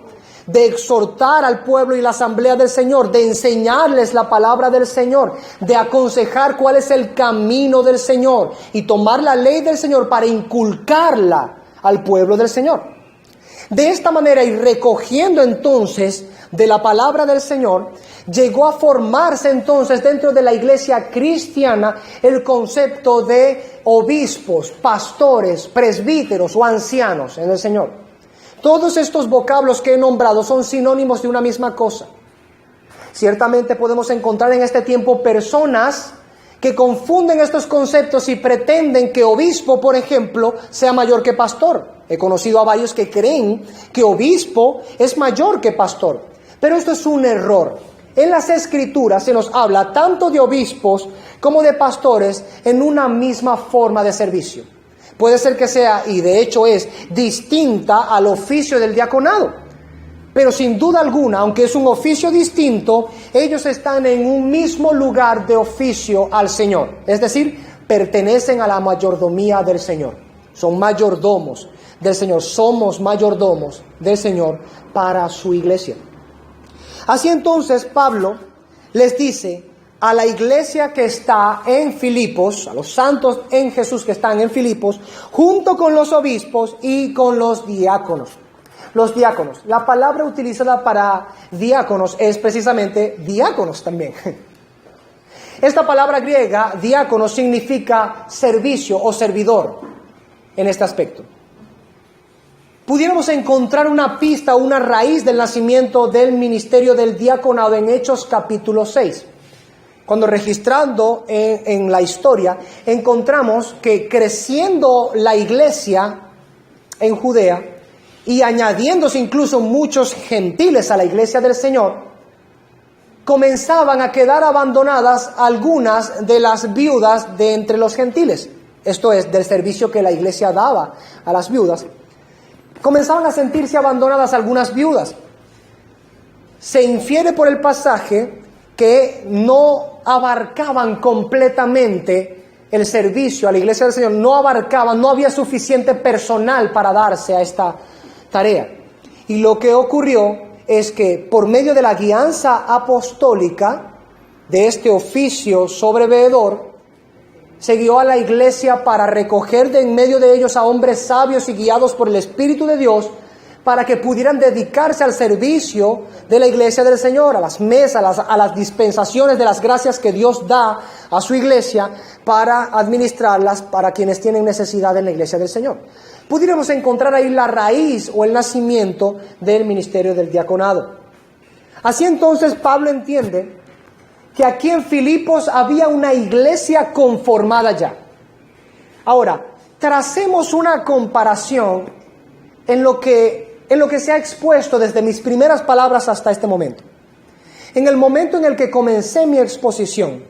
de exhortar al pueblo y la asamblea del Señor, de enseñarles la palabra del Señor, de aconsejar cuál es el camino del Señor y tomar la ley del Señor para inculcarla al pueblo del Señor. De esta manera, y recogiendo entonces de la palabra del Señor, llegó a formarse entonces dentro de la iglesia cristiana el concepto de obispos, pastores, presbíteros o ancianos en el Señor. Todos estos vocablos que he nombrado son sinónimos de una misma cosa. Ciertamente podemos encontrar en este tiempo personas que confunden estos conceptos y pretenden que obispo, por ejemplo, sea mayor que pastor. He conocido a varios que creen que obispo es mayor que pastor. Pero esto es un error. En las Escrituras se nos habla tanto de obispos como de pastores en una misma forma de servicio. Puede ser que sea, y de hecho es, distinta al oficio del diaconado. Pero sin duda alguna, aunque es un oficio distinto, ellos están en un mismo lugar de oficio al Señor. Es decir, pertenecen a la mayordomía del Señor. Son mayordomos del Señor. Somos mayordomos del Señor para su iglesia. Así entonces Pablo les dice a la iglesia que está en Filipos, a los santos en Jesús que están en Filipos, junto con los obispos y con los diáconos. Los diáconos, la palabra utilizada para diáconos es precisamente diáconos también. Esta palabra griega, diácono, significa servicio o servidor en este aspecto. Pudiéramos encontrar una pista o una raíz del nacimiento del ministerio del diaconado en Hechos capítulo 6. Cuando registrando en la historia, encontramos que creciendo la iglesia en Judea, y añadiéndose incluso muchos gentiles a la iglesia del Señor, comenzaban a quedar abandonadas algunas de las viudas de entre los gentiles. Esto es, del servicio que la iglesia daba a las viudas. Comenzaban a sentirse abandonadas algunas viudas. Se infiere por el pasaje que no abarcaban completamente el servicio a la iglesia del Señor, no había suficiente personal para darse a esta tarea. Y lo que ocurrió es que por medio de la guianza apostólica de este oficio sobreveedor, se guió a la iglesia para recoger de en medio de ellos a hombres sabios y guiados por el Espíritu de Dios, para que pudieran dedicarse al servicio de la iglesia del Señor, a las mesas, a las dispensaciones de las gracias que Dios da a su iglesia para administrarlas para quienes tienen necesidad en la iglesia del Señor. pudiéramos encontrar ahí la raíz o el nacimiento del ministerio del diaconado. Así entonces Pablo entiende que aquí en Filipos había una iglesia conformada ya. Ahora, tracemos una comparación en lo que se ha expuesto desde mis primeras palabras hasta este momento. En el momento en el que comencé mi exposición,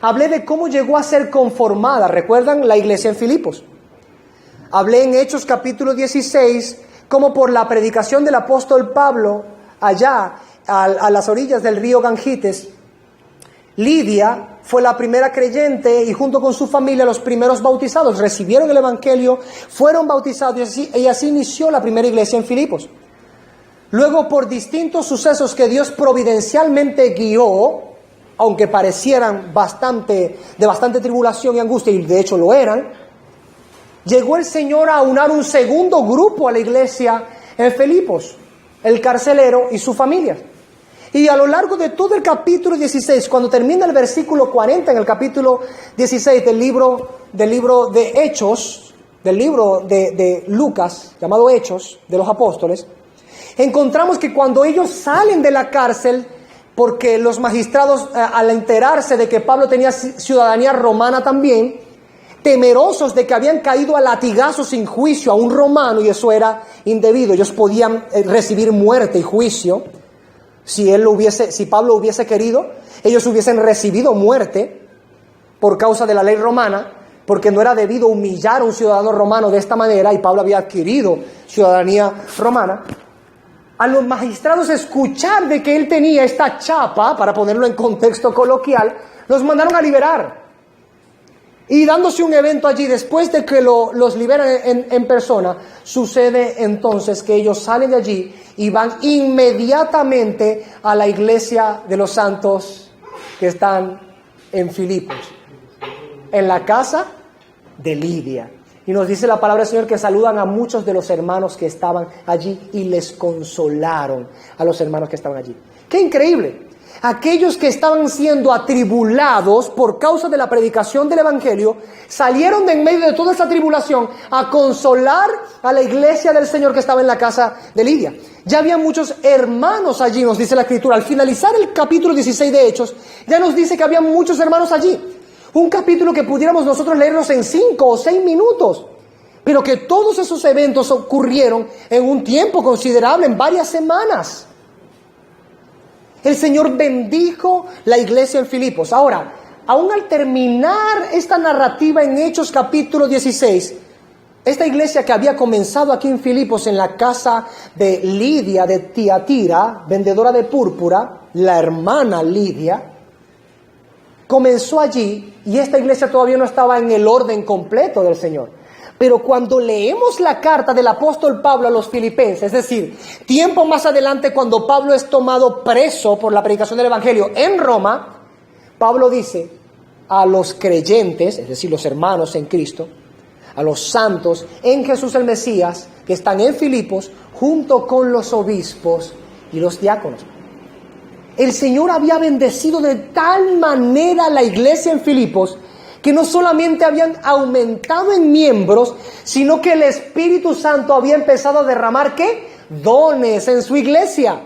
hablé de cómo llegó a ser conformada, ¿recuerdan? La iglesia en Filipos. Hablé en Hechos capítulo 16, cómo por la predicación del apóstol Pablo, allá a las orillas del río Gangites, Lidia fue la primera creyente y junto con su familia los primeros bautizados. Recibieron el evangelio, fueron bautizados y así inició la primera iglesia en Filipos. Luego, por distintos sucesos que Dios providencialmente guió, aunque parecieran de bastante tribulación y angustia, y de hecho lo eran, llegó el Señor a unar un segundo grupo a la iglesia en Filipos, el carcelero y su familia. Y a lo largo de todo el capítulo 16, cuando termina el versículo 40 en el capítulo 16 del libro de Hechos, del libro de Lucas, llamado Hechos de los Apóstoles, encontramos que cuando ellos salen de la cárcel, porque los magistrados, al enterarse de que Pablo tenía ciudadanía romana también, temerosos de que habían caído a latigazos sin juicio a un romano, y eso era indebido, ellos podían recibir muerte y juicio. Si Pablo hubiese querido, ellos hubiesen recibido muerte por causa de la ley romana, porque no era debido humillar a un ciudadano romano de esta manera, y Pablo había adquirido ciudadanía romana. A los magistrados escuchar de que él tenía esta chapa, para ponerlo en contexto coloquial, los mandaron a liberar. Y dándose un evento allí, después de que los liberan en persona, sucede entonces que ellos salen de allí y van inmediatamente a la iglesia de los santos que están en Filipos, en la casa de Lidia. Y nos dice la palabra del Señor que saludan a muchos de los hermanos que estaban allí y les consolaron a los hermanos que estaban allí. ¡Qué increíble! Aquellos que estaban siendo atribulados por causa de la predicación del evangelio, salieron de en medio de toda esa tribulación a consolar a la iglesia del Señor que estaba en la casa de Lidia. Ya había muchos hermanos allí, nos dice la Escritura. Al finalizar el capítulo 16 de Hechos, ya nos dice que había muchos hermanos allí. Un capítulo que pudiéramos nosotros leernos en 5 o 6 minutos. Pero que todos esos eventos ocurrieron en un tiempo considerable, en varias semanas. El Señor bendijo la iglesia en Filipos. Ahora, aún al terminar esta narrativa en Hechos capítulo 16, esta iglesia que había comenzado aquí en Filipos, en la casa de Lidia de Tiatira, vendedora de púrpura, la hermana Lidia, comenzó allí, y esta iglesia todavía no estaba en el orden completo del Señor. Pero cuando leemos la carta del apóstol Pablo a los filipenses, es decir, tiempo más adelante cuando Pablo es tomado preso por la predicación del evangelio en Roma, Pablo dice a los creyentes, es decir, los hermanos en Cristo, a los santos en Jesús el Mesías, que están en Filipos, junto con los obispos y los diáconos. El Señor había bendecido de tal manera la iglesia en Filipos, que no solamente habían aumentado en miembros, sino que el Espíritu Santo había empezado a derramar, ¿qué? Dones en su iglesia.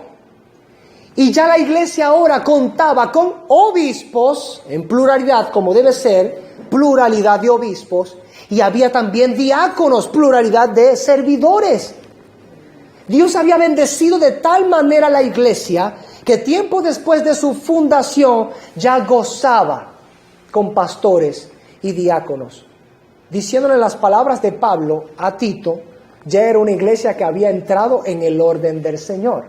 Y ya la iglesia ahora contaba con obispos, en pluralidad como debe ser, pluralidad de obispos, y había también diáconos, pluralidad de servidores. Dios había bendecido de tal manera la iglesia, que tiempo después de su fundación ya gozaba con pastores y diáconos. Diciéndole las palabras de Pablo a Tito, ya era una iglesia que había entrado en el orden del Señor.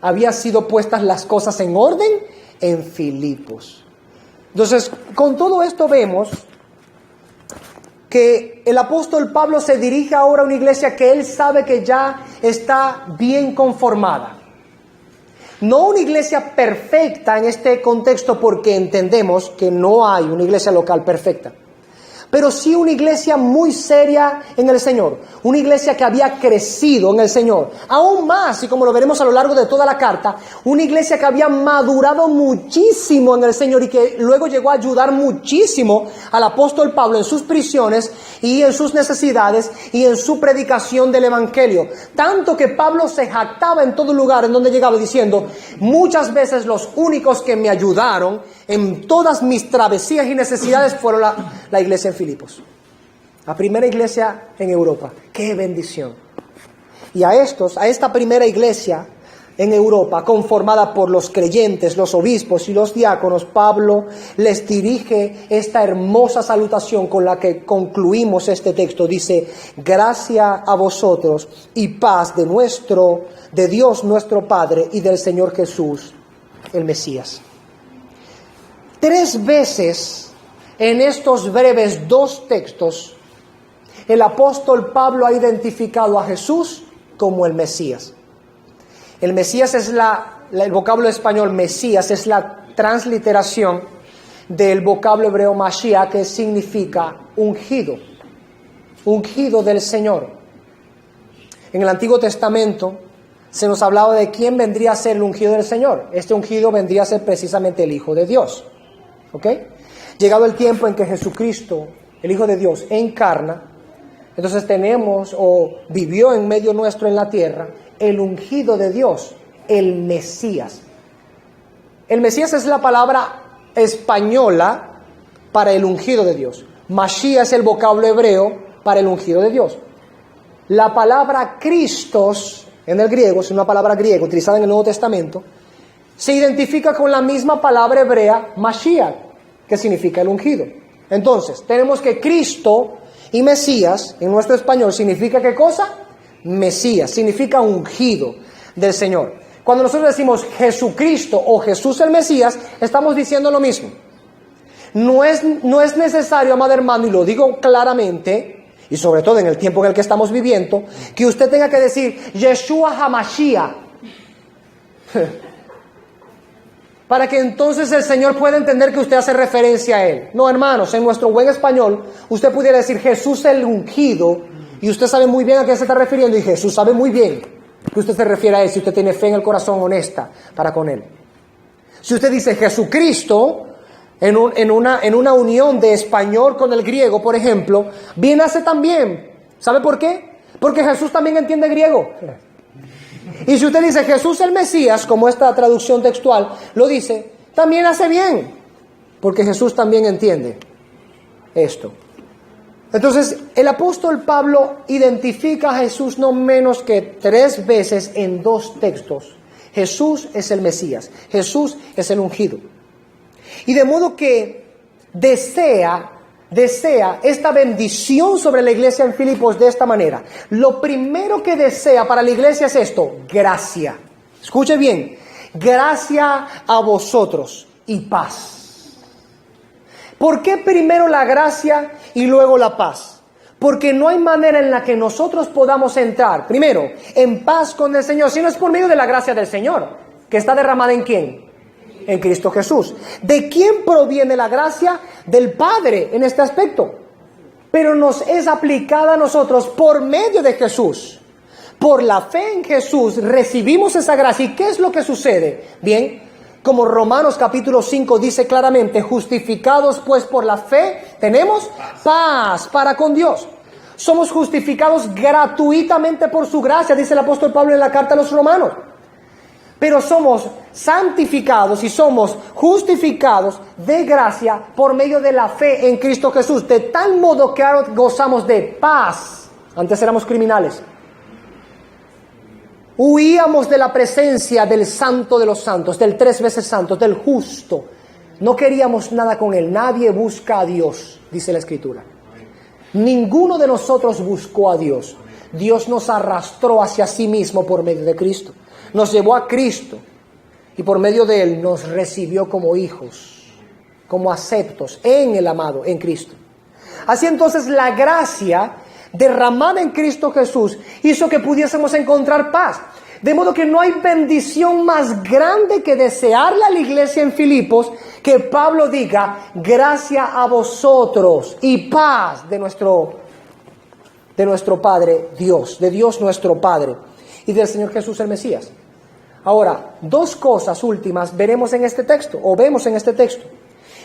Había sido puestas las cosas en orden en Filipos. Entonces, con todo esto vemos que el apóstol Pablo se dirige ahora a una iglesia que él sabe que ya está bien conformada. No una iglesia perfecta en este contexto, porque entendemos que no hay una iglesia local perfecta. pero sí una iglesia muy seria en el Señor, una iglesia que había crecido en el Señor, aún más, y como lo veremos a lo largo de toda la carta, una iglesia que había madurado muchísimo en el Señor y que luego llegó a ayudar muchísimo al apóstol Pablo en sus prisiones y en sus necesidades y en su predicación del Evangelio, tanto que Pablo se jactaba en todo lugar en donde llegaba diciendo: muchas veces los únicos que me ayudaron en todas mis travesías y necesidades fueron la iglesia en Filipos, la primera iglesia en Europa. ¡Qué bendición! Y a esta primera iglesia en Europa, conformada por los creyentes, los obispos y los diáconos, Pablo les dirige esta hermosa salutación con la que concluimos este texto. Dice: gracia a vosotros y paz de Dios nuestro Padre y del Señor Jesús, el Mesías. 3 veces en estos breves 2 textos, el apóstol Pablo ha identificado a Jesús como el Mesías. El Mesías es el vocablo español Mesías, es la transliteración del vocablo hebreo Mashiach, que significa ungido, ungido del Señor. En el Antiguo Testamento se nos hablaba de quién vendría a ser el ungido del Señor. Este ungido vendría a ser precisamente el Hijo de Dios. ¿Ok? Llegado el tiempo en que Jesucristo, el Hijo de Dios, encarna, entonces tenemos, o vivió en medio nuestro en la tierra, el ungido de Dios, el Mesías. El Mesías es la palabra española para el ungido de Dios. Mashiach es el vocablo hebreo para el ungido de Dios. La palabra Christos en el griego, es una palabra griega utilizada en el Nuevo Testamento, se identifica con la misma palabra hebrea Mashiach, que significa el ungido. Entonces, tenemos que Cristo y Mesías, en nuestro español, ¿significa qué cosa? Mesías, significa ungido del Señor. Cuando nosotros decimos Jesucristo o Jesús el Mesías, estamos diciendo lo mismo. No es necesario, amado hermano, y lo digo claramente, y sobre todo en el tiempo en el que estamos viviendo, que usted tenga que decir Yeshua HaMashiach, para que entonces el Señor pueda entender que usted hace referencia a Él. No, hermanos, en nuestro buen español, usted pudiera decir Jesús el ungido, y usted sabe muy bien a qué se está refiriendo, y Jesús sabe muy bien que usted se refiere a Él si usted tiene fe en el corazón honesta para con Él. Si usted dice Jesucristo, en una unión de español con el griego, por ejemplo, bien hace también. ¿Sabe por qué? Porque Jesús también entiende griego. Y si usted dice Jesús el Mesías, como esta traducción textual lo dice, también hace bien, porque Jesús también entiende esto. Entonces, el apóstol Pablo identifica a Jesús no menos que 3 veces en 2 textos. Jesús es el Mesías, Jesús es el ungido. Y de modo que desea esta bendición sobre la iglesia en Filipos de esta manera. Lo primero que desea para la iglesia es esto: gracia. Escuche bien: gracia a vosotros y paz. ¿Por qué primero la gracia y luego la paz? Porque no hay manera en la que nosotros podamos entrar, primero, en paz con el Señor, si no es por medio de la gracia del Señor, que está derramada ¿en quién? En Cristo Jesús. ¿De quién proviene la gracia? Del Padre en este aspecto. Pero nos es aplicada a nosotros por medio de Jesús. Por la fe en Jesús recibimos esa gracia. ¿Y qué es lo que sucede? Bien, como Romanos capítulo 5 dice claramente: justificados pues por la fe, tenemos paz para con Dios. Somos justificados gratuitamente por su gracia, dice el apóstol Pablo en la carta a los Romanos. Pero somos santificados y somos justificados de gracia por medio de la fe en Cristo Jesús, de tal modo que ahora gozamos de paz. Antes éramos criminales. Huíamos de la presencia del Santo de los Santos, del 3 veces santo, del justo. No queríamos nada con Él. Nadie busca a Dios, dice la Escritura. Ninguno de nosotros buscó a Dios. Dios nos arrastró hacia sí mismo por medio de Cristo. Nos llevó a Cristo y por medio de Él nos recibió como hijos, como aceptos en el amado, en Cristo. Así entonces la gracia derramada en Cristo Jesús hizo que pudiésemos encontrar paz. De modo que no hay bendición más grande que desearle a la iglesia en Filipos que Pablo diga, gracia a vosotros y paz de nuestro Padre Dios, de Dios nuestro Padre y del Señor Jesús el Mesías. Ahora, dos cosas últimas veremos en este texto, o vemos en este texto.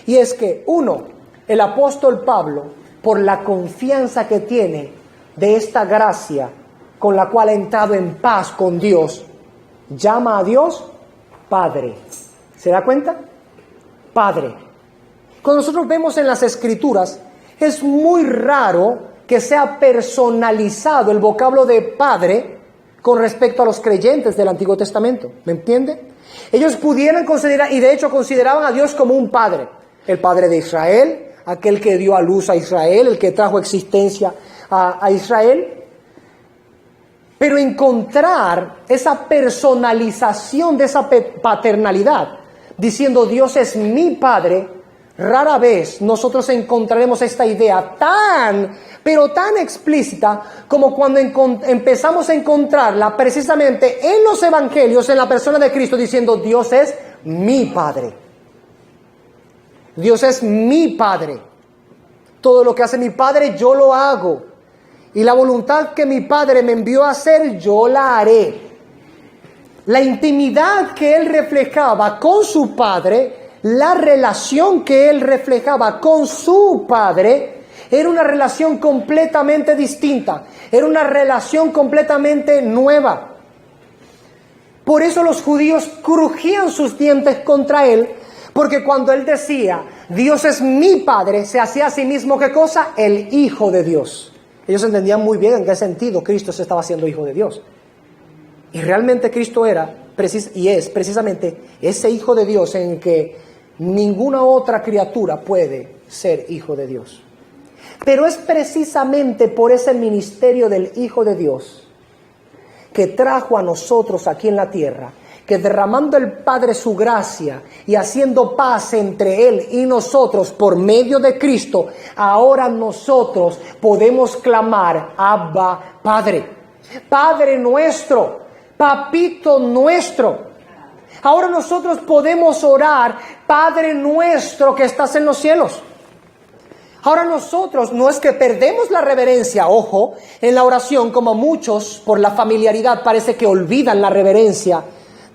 Y es que, uno, el apóstol Pablo, por la confianza que tiene de esta gracia con la cual ha entrado en paz con Dios, llama a Dios Padre. ¿Se da cuenta? Padre. Cuando nosotros vemos en las Escrituras, es muy raro que sea personalizado el vocablo de Padre con respecto a los creyentes del Antiguo Testamento. ¿Me entiende? Ellos pudieran considerar, y de hecho consideraban a Dios como un Padre. El Padre de Israel, aquel que dio a luz a Israel, el que trajo existencia a Israel. Pero encontrar esa personalización de esa paternalidad, diciendo Dios es mi Padre, rara vez nosotros encontraremos esta idea pero tan explícita como cuando empezamos a encontrarla precisamente en los evangelios, en la persona de Cristo, diciendo Dios es mi Padre. Dios es mi Padre. Todo lo que hace mi Padre yo lo hago. Y la voluntad que mi Padre me envió a hacer, yo la haré. La intimidad que Él reflejaba con su Padre, la relación que Él reflejaba con su Padre, era una relación completamente distinta. Era una relación completamente nueva. Por eso los judíos crujían sus dientes contra Él, porque cuando Él decía, Dios es mi Padre, se hacía a sí mismo, ¿qué cosa? El Hijo de Dios. Ellos entendían muy bien en qué sentido Cristo se estaba haciendo Hijo de Dios. Y realmente Cristo era y es precisamente ese Hijo de Dios en que ninguna otra criatura puede ser Hijo de Dios. Pero es precisamente por ese ministerio del Hijo de Dios que trajo a nosotros aquí en la tierra, que derramando el Padre su gracia y haciendo paz entre Él y nosotros por medio de Cristo, ahora nosotros podemos clamar, Abba, Padre, Padre nuestro, Papito nuestro. Ahora nosotros podemos orar, Padre nuestro que estás en los cielos. Ahora nosotros no es que perdemos la reverencia, ojo, en la oración, como muchos por la familiaridad parece que olvidan la reverencia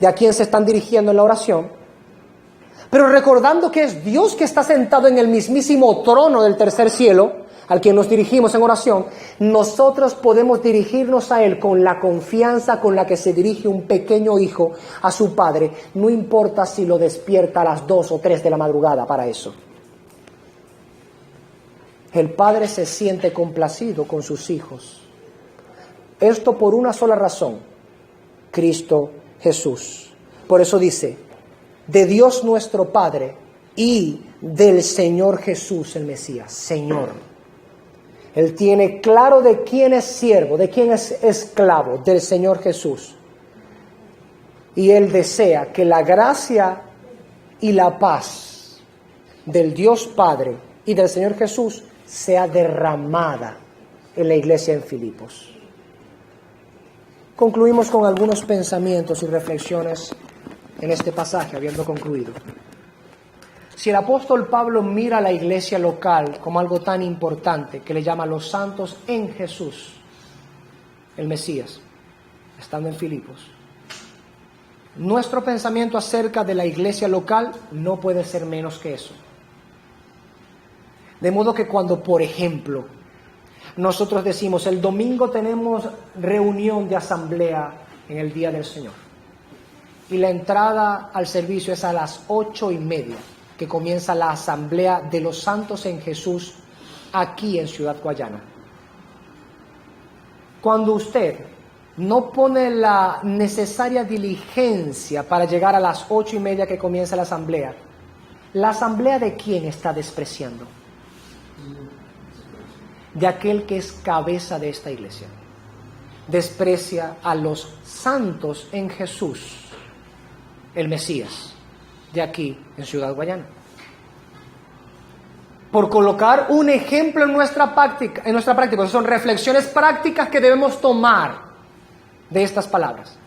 de a quién se están dirigiendo en la oración, pero recordando que es Dios que está sentado en el mismísimo trono del tercer cielo, al que nos dirigimos en oración, nosotros podemos dirigirnos a Él con la confianza con la que se dirige un pequeño hijo a su padre, no importa si lo despierta a las 2 o 3 de la madrugada para eso. El Padre se siente complacido con sus hijos. Esto por una sola razón, Cristo Jesús. Por eso dice, de Dios nuestro Padre y del Señor Jesús el Mesías, Señor. Él tiene claro de quién es siervo, de quién es esclavo, del Señor Jesús. Y Él desea que la gracia y la paz del Dios Padre y del Señor Jesús sea derramada en la iglesia en Filipos. Concluimos con algunos pensamientos y reflexiones en este pasaje, habiendo concluido. Si el apóstol Pablo mira a la iglesia local como algo tan importante que le llama a los santos en Jesús, el Mesías, estando en Filipos, nuestro pensamiento acerca de la iglesia local no puede ser menos que eso. De modo que cuando, por ejemplo, nosotros decimos, el domingo tenemos reunión de asamblea en el día del Señor, y la entrada al servicio es a las 8:30, que comienza la asamblea de los santos en Jesús aquí en Ciudad Guayana. Cuando usted no pone la necesaria diligencia para llegar a las 8:30 que comienza ¿la asamblea de quién está despreciando? De aquel que es cabeza de esta iglesia. Desprecia a los santos en Jesús, el Mesías, de aquí en Ciudad Guayana. Por colocar un ejemplo en nuestra práctica, son reflexiones prácticas que debemos tomar de estas palabras.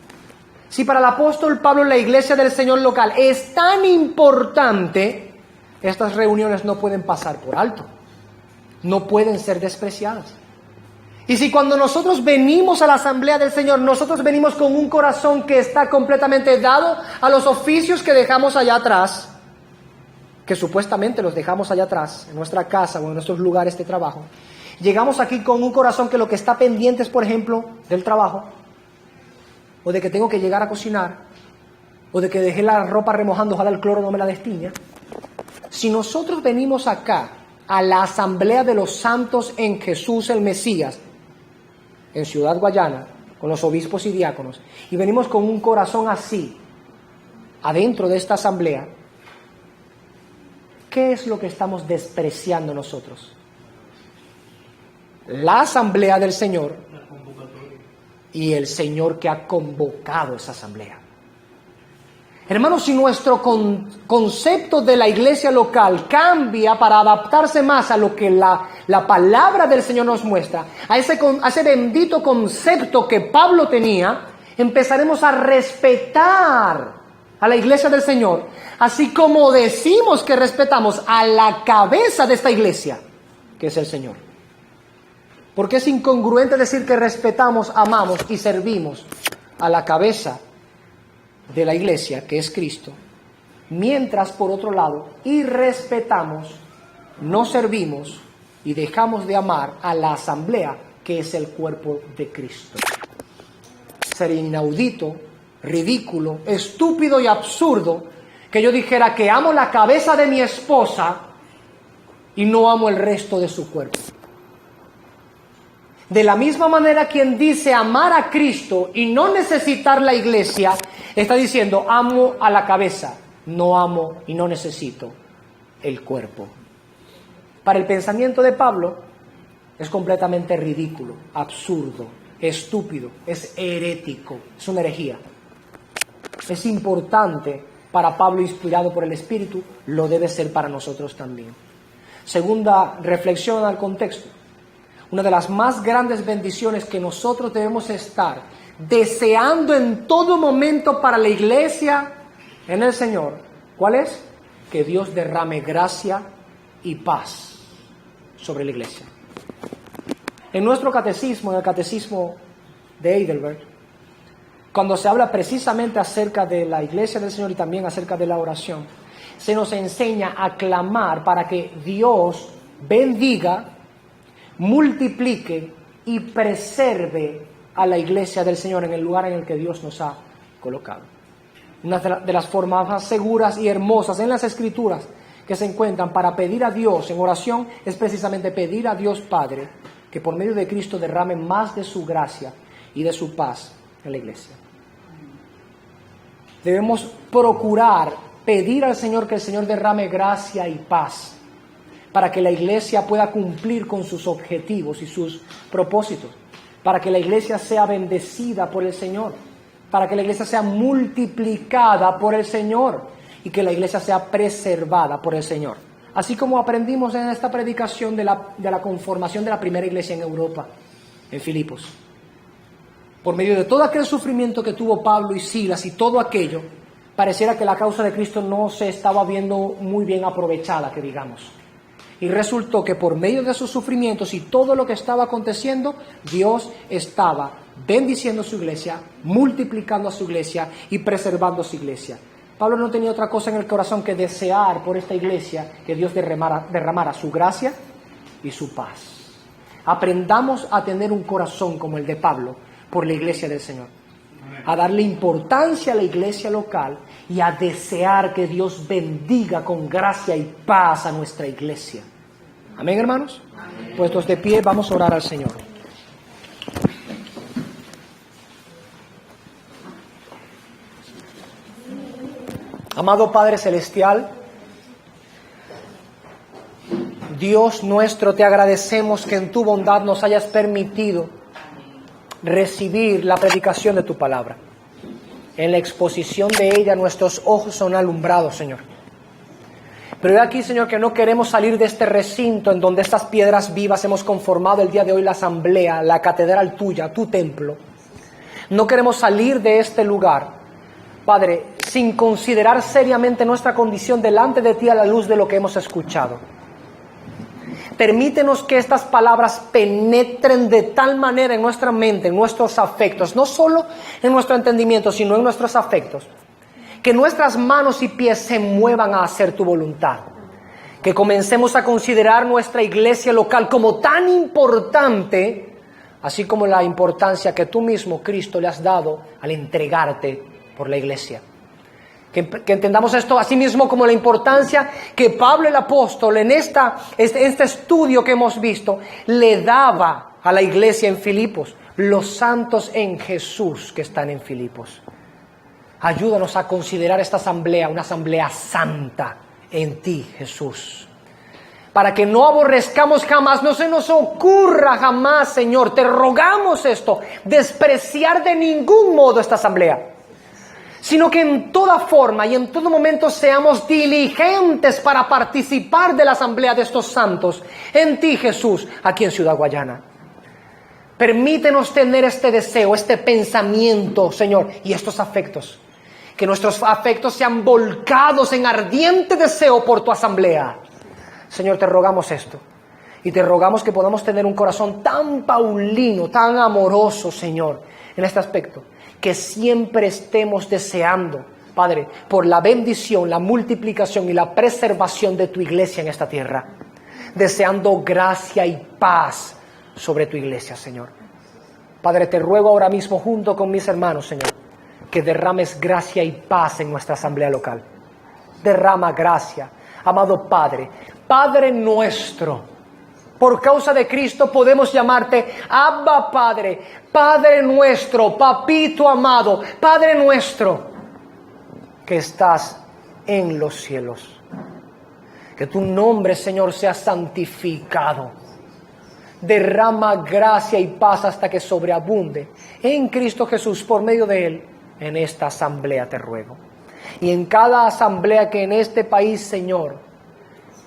Si para el apóstol Pablo la iglesia del Señor local es tan importante, estas reuniones no pueden pasar por alto, no pueden ser despreciadas. Y si cuando nosotros venimos a la asamblea del Señor, nosotros venimos con un corazón que está completamente dado a los oficios que dejamos allá atrás, que supuestamente los dejamos allá atrás, en nuestra casa o en nuestros lugares de trabajo, llegamos aquí con un corazón que lo que está pendiente es, por ejemplo, del trabajo, o de que tengo que llegar a cocinar, o de que dejé la ropa remojando, ojalá el cloro no me la destiña. Si nosotros venimos acá a la asamblea de los santos en Jesús el Mesías, en Ciudad Guayana, con los obispos y diáconos, y venimos con un corazón así, adentro de esta asamblea, ¿qué es lo que estamos despreciando nosotros? La asamblea del Señor y el Señor que ha convocado esa asamblea. Hermanos, si nuestro concepto de la iglesia local cambia para adaptarse más a lo que la palabra del Señor nos muestra, a ese bendito concepto que Pablo tenía, empezaremos a respetar a la iglesia del Señor, así como decimos que respetamos a la cabeza de esta iglesia, que es el Señor. Porque es incongruente decir que respetamos, amamos y servimos a la cabeza de la iglesia, que es Cristo, mientras por otro lado irrespetamos, no servimos y dejamos de amar a la asamblea, que es el cuerpo de Cristo. Sería inaudito, ridículo, estúpido y absurdo que yo dijera que amo la cabeza de mi esposa y no amo el resto de su cuerpo. De la misma manera, quien dice amar a Cristo y no necesitar la iglesia, está diciendo amo a la cabeza, no amo y no necesito el cuerpo. Para el pensamiento de Pablo es completamente ridículo, absurdo, estúpido, es herético, es una herejía. Es importante para Pablo, inspirado por el Espíritu, lo debe ser para nosotros también. Segunda reflexión al contexto. Una de las más grandes bendiciones que nosotros debemos estar deseando en todo momento para la iglesia en el Señor, ¿cuál es? Que Dios derrame gracia y paz sobre la iglesia. En nuestro catecismo, en el catecismo de Heidelberg, cuando se habla precisamente acerca de la iglesia del Señor y también acerca de la oración, se nos enseña a clamar para que Dios bendiga, multiplique y preserve a la iglesia del Señor en el lugar en el que Dios nos ha colocado. Una de las formas más seguras y hermosas en las Escrituras que se encuentran para pedir a Dios en oración es precisamente pedir a Dios Padre que por medio de Cristo derrame más de su gracia y de su paz en la iglesia. Debemos procurar pedir al Señor que el Señor derrame gracia y paz para que la iglesia pueda cumplir con sus objetivos y sus propósitos, para que la iglesia sea bendecida por el Señor, para que la iglesia sea multiplicada por el Señor y que la iglesia sea preservada por el Señor. Así como aprendimos en esta predicación de la conformación de la primera iglesia en Europa, en Filipos. Por medio de todo aquel sufrimiento que tuvo Pablo y Silas y todo aquello, pareciera que la causa de Cristo no se estaba viendo muy bien aprovechada, que digamos. Y resultó que por medio de sus sufrimientos y todo lo que estaba aconteciendo, Dios estaba bendiciendo a su iglesia, multiplicando a su iglesia y preservando a su iglesia. Pablo no tenía otra cosa en el corazón que desear por esta iglesia que Dios derramara su gracia y su paz. Aprendamos a tener un corazón como el de Pablo por la iglesia del Señor, a darle importancia a la iglesia local y a desear que Dios bendiga con gracia y paz a nuestra iglesia. Amén, hermanos. Amén. Puestos de pie, vamos a orar al Señor. Amado Padre Celestial, Dios nuestro, te agradecemos que en tu bondad nos hayas permitido recibir la predicación de tu palabra. En la exposición de ella nuestros ojos son alumbrados, Señor. Pero he aquí, Señor, que no queremos salir de este recinto en donde estas piedras vivas hemos conformado el día de hoy la asamblea, la catedral tuya, tu templo. No queremos salir de este lugar Padre, sin considerar seriamente nuestra condición delante de ti a la luz de lo que hemos escuchado. Permítenos que estas palabras penetren de tal manera en nuestra mente, en nuestros afectos, no solo en nuestro entendimiento, sino en nuestros afectos, que nuestras manos y pies se muevan a hacer tu voluntad, que comencemos a considerar nuestra iglesia local como tan importante, así como la importancia que tú mismo, Cristo, le has dado al entregarte por la iglesia. Que entendamos esto así mismo como la importancia que Pablo el apóstol en este estudio que hemos visto le daba a la iglesia en Filipos, los santos en Jesús que están en Filipos. Ayúdanos a considerar esta asamblea una asamblea santa en ti, Jesús. Para que no aborrezcamos jamás, no se nos ocurra jamás, Señor, te rogamos esto, despreciar de ningún modo esta asamblea, sino que en toda forma y en todo momento seamos diligentes para participar de la asamblea de estos santos en ti, Jesús, aquí en Ciudad Guayana. Permítenos tener este deseo, este pensamiento, Señor, y estos afectos. Que nuestros afectos sean volcados en ardiente deseo por tu asamblea. Señor, te rogamos esto. Y te rogamos que podamos tener un corazón tan paulino, tan amoroso, Señor, en este aspecto. Que siempre estemos deseando, Padre, por la bendición, la multiplicación y la preservación de tu iglesia en esta tierra. Deseando gracia y paz sobre tu iglesia, Señor. Padre, te ruego ahora mismo junto con mis hermanos, Señor, que derrames gracia y paz en nuestra asamblea local. Derrama gracia, amado Padre, Padre nuestro. Por causa de Cristo podemos llamarte Abba Padre, Padre nuestro, Papito amado, Padre nuestro, que estás en los cielos. Que tu nombre, Señor, sea santificado. Derrama gracia y paz hasta que sobreabunde en Cristo Jesús, por medio de Él, en esta asamblea te ruego. Y en cada asamblea que en este país, Señor,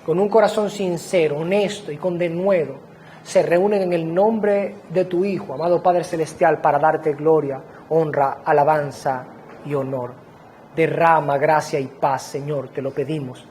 con un corazón sincero, honesto y con denuedo, se reúnen en el nombre de tu Hijo, amado Padre Celestial, para darte gloria, honra, alabanza y honor. Derrama gracia y paz, Señor, te lo pedimos.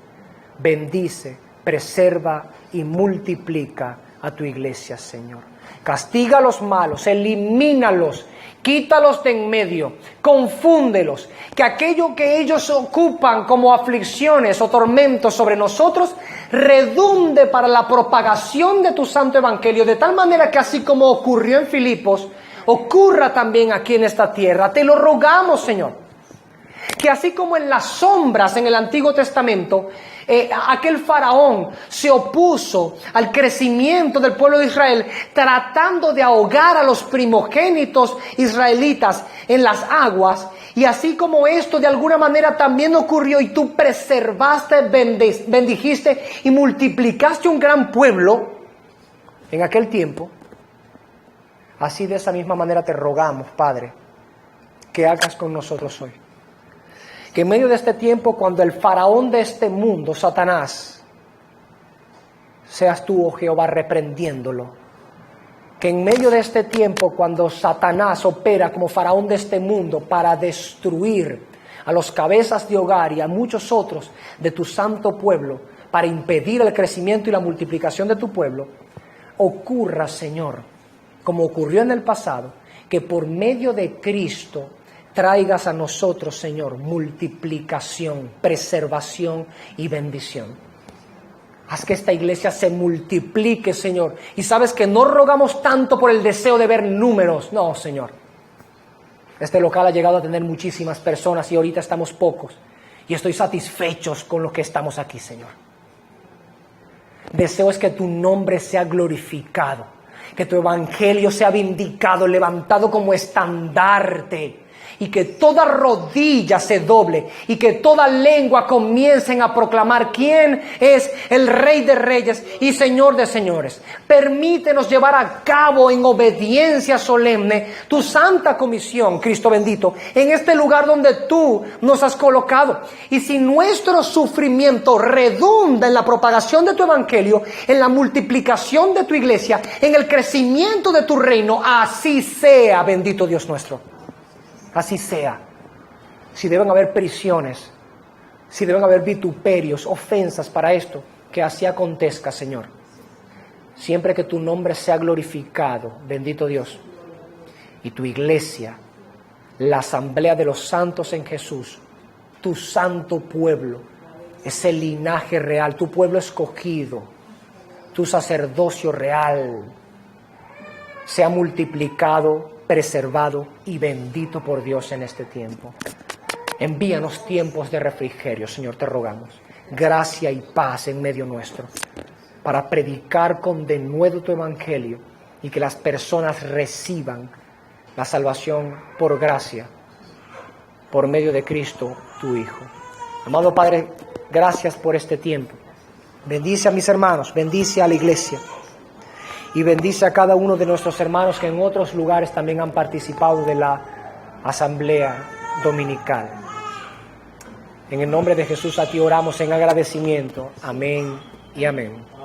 Bendice, preserva y multiplica a tu iglesia, Señor. Castiga a los malos, elimínalos, quítalos de en medio, confúndelos, que aquello que ellos ocupan como aflicciones o tormentos sobre nosotros redunde para la propagación de tu santo evangelio, de tal manera que así como ocurrió en Filipos, ocurra también aquí en esta tierra. Te lo rogamos, Señor. Que así como en las sombras en el Antiguo Testamento, aquel faraón se opuso al crecimiento del pueblo de Israel, tratando de ahogar a los primogénitos israelitas en las aguas, y así como esto de alguna manera también ocurrió y tú preservaste, bendijiste y multiplicaste un gran pueblo en aquel tiempo, así de esa misma manera te rogamos, Padre, que hagas con nosotros hoy. Que en medio de este tiempo, cuando el faraón de este mundo, Satanás, seas tú, oh Jehová, reprendiéndolo. Que en medio de este tiempo, cuando Satanás opera como faraón de este mundo para destruir a los cabezas de hogar y a muchos otros de tu santo pueblo, para impedir el crecimiento y la multiplicación de tu pueblo, ocurra, Señor, como ocurrió en el pasado, que por medio de Cristo traigas a nosotros, Señor, multiplicación, preservación y bendición. Haz que esta iglesia se multiplique, Señor. Y sabes que no rogamos tanto por el deseo de ver números. No, Señor. Este local ha llegado a tener muchísimas personas y ahorita estamos pocos. Y estoy satisfechos con lo que estamos aquí, Señor. Deseo es que tu nombre sea glorificado. Que tu evangelio sea vindicado, levantado como estandarte. Y que toda rodilla se doble y que toda lengua comiencen a proclamar quién es el Rey de Reyes y Señor de Señores. Permítenos llevar a cabo en obediencia solemne tu santa comisión, Cristo bendito, en este lugar donde tú nos has colocado. Y si nuestro sufrimiento redunda en la propagación de tu evangelio, en la multiplicación de tu iglesia, en el crecimiento de tu reino, así sea, bendito Dios nuestro. Así sea. si deben haber prisiones, si deben haber vituperios, ofensas para esto, que así acontezca, Señor. Siempre que tu nombre sea glorificado, bendito Dios, y tu iglesia, la asamblea de los santos en Jesús, tu santo pueblo, ese linaje real, tu pueblo escogido, tu sacerdocio real, sea multiplicado, preservado y bendito por Dios en este tiempo. Envíanos tiempos de refrigerio, Señor, te rogamos. Gracia y paz en medio nuestro, para predicar con denuedo tu evangelio y que las personas reciban la salvación por gracia, por medio de Cristo, tu Hijo. Amado Padre, gracias por este tiempo. Bendice a mis hermanos, bendice a la iglesia y bendice a cada uno de nuestros hermanos que en otros lugares también han participado de la asamblea dominical. En el nombre de Jesús a ti oramos en agradecimiento. Amén y amén.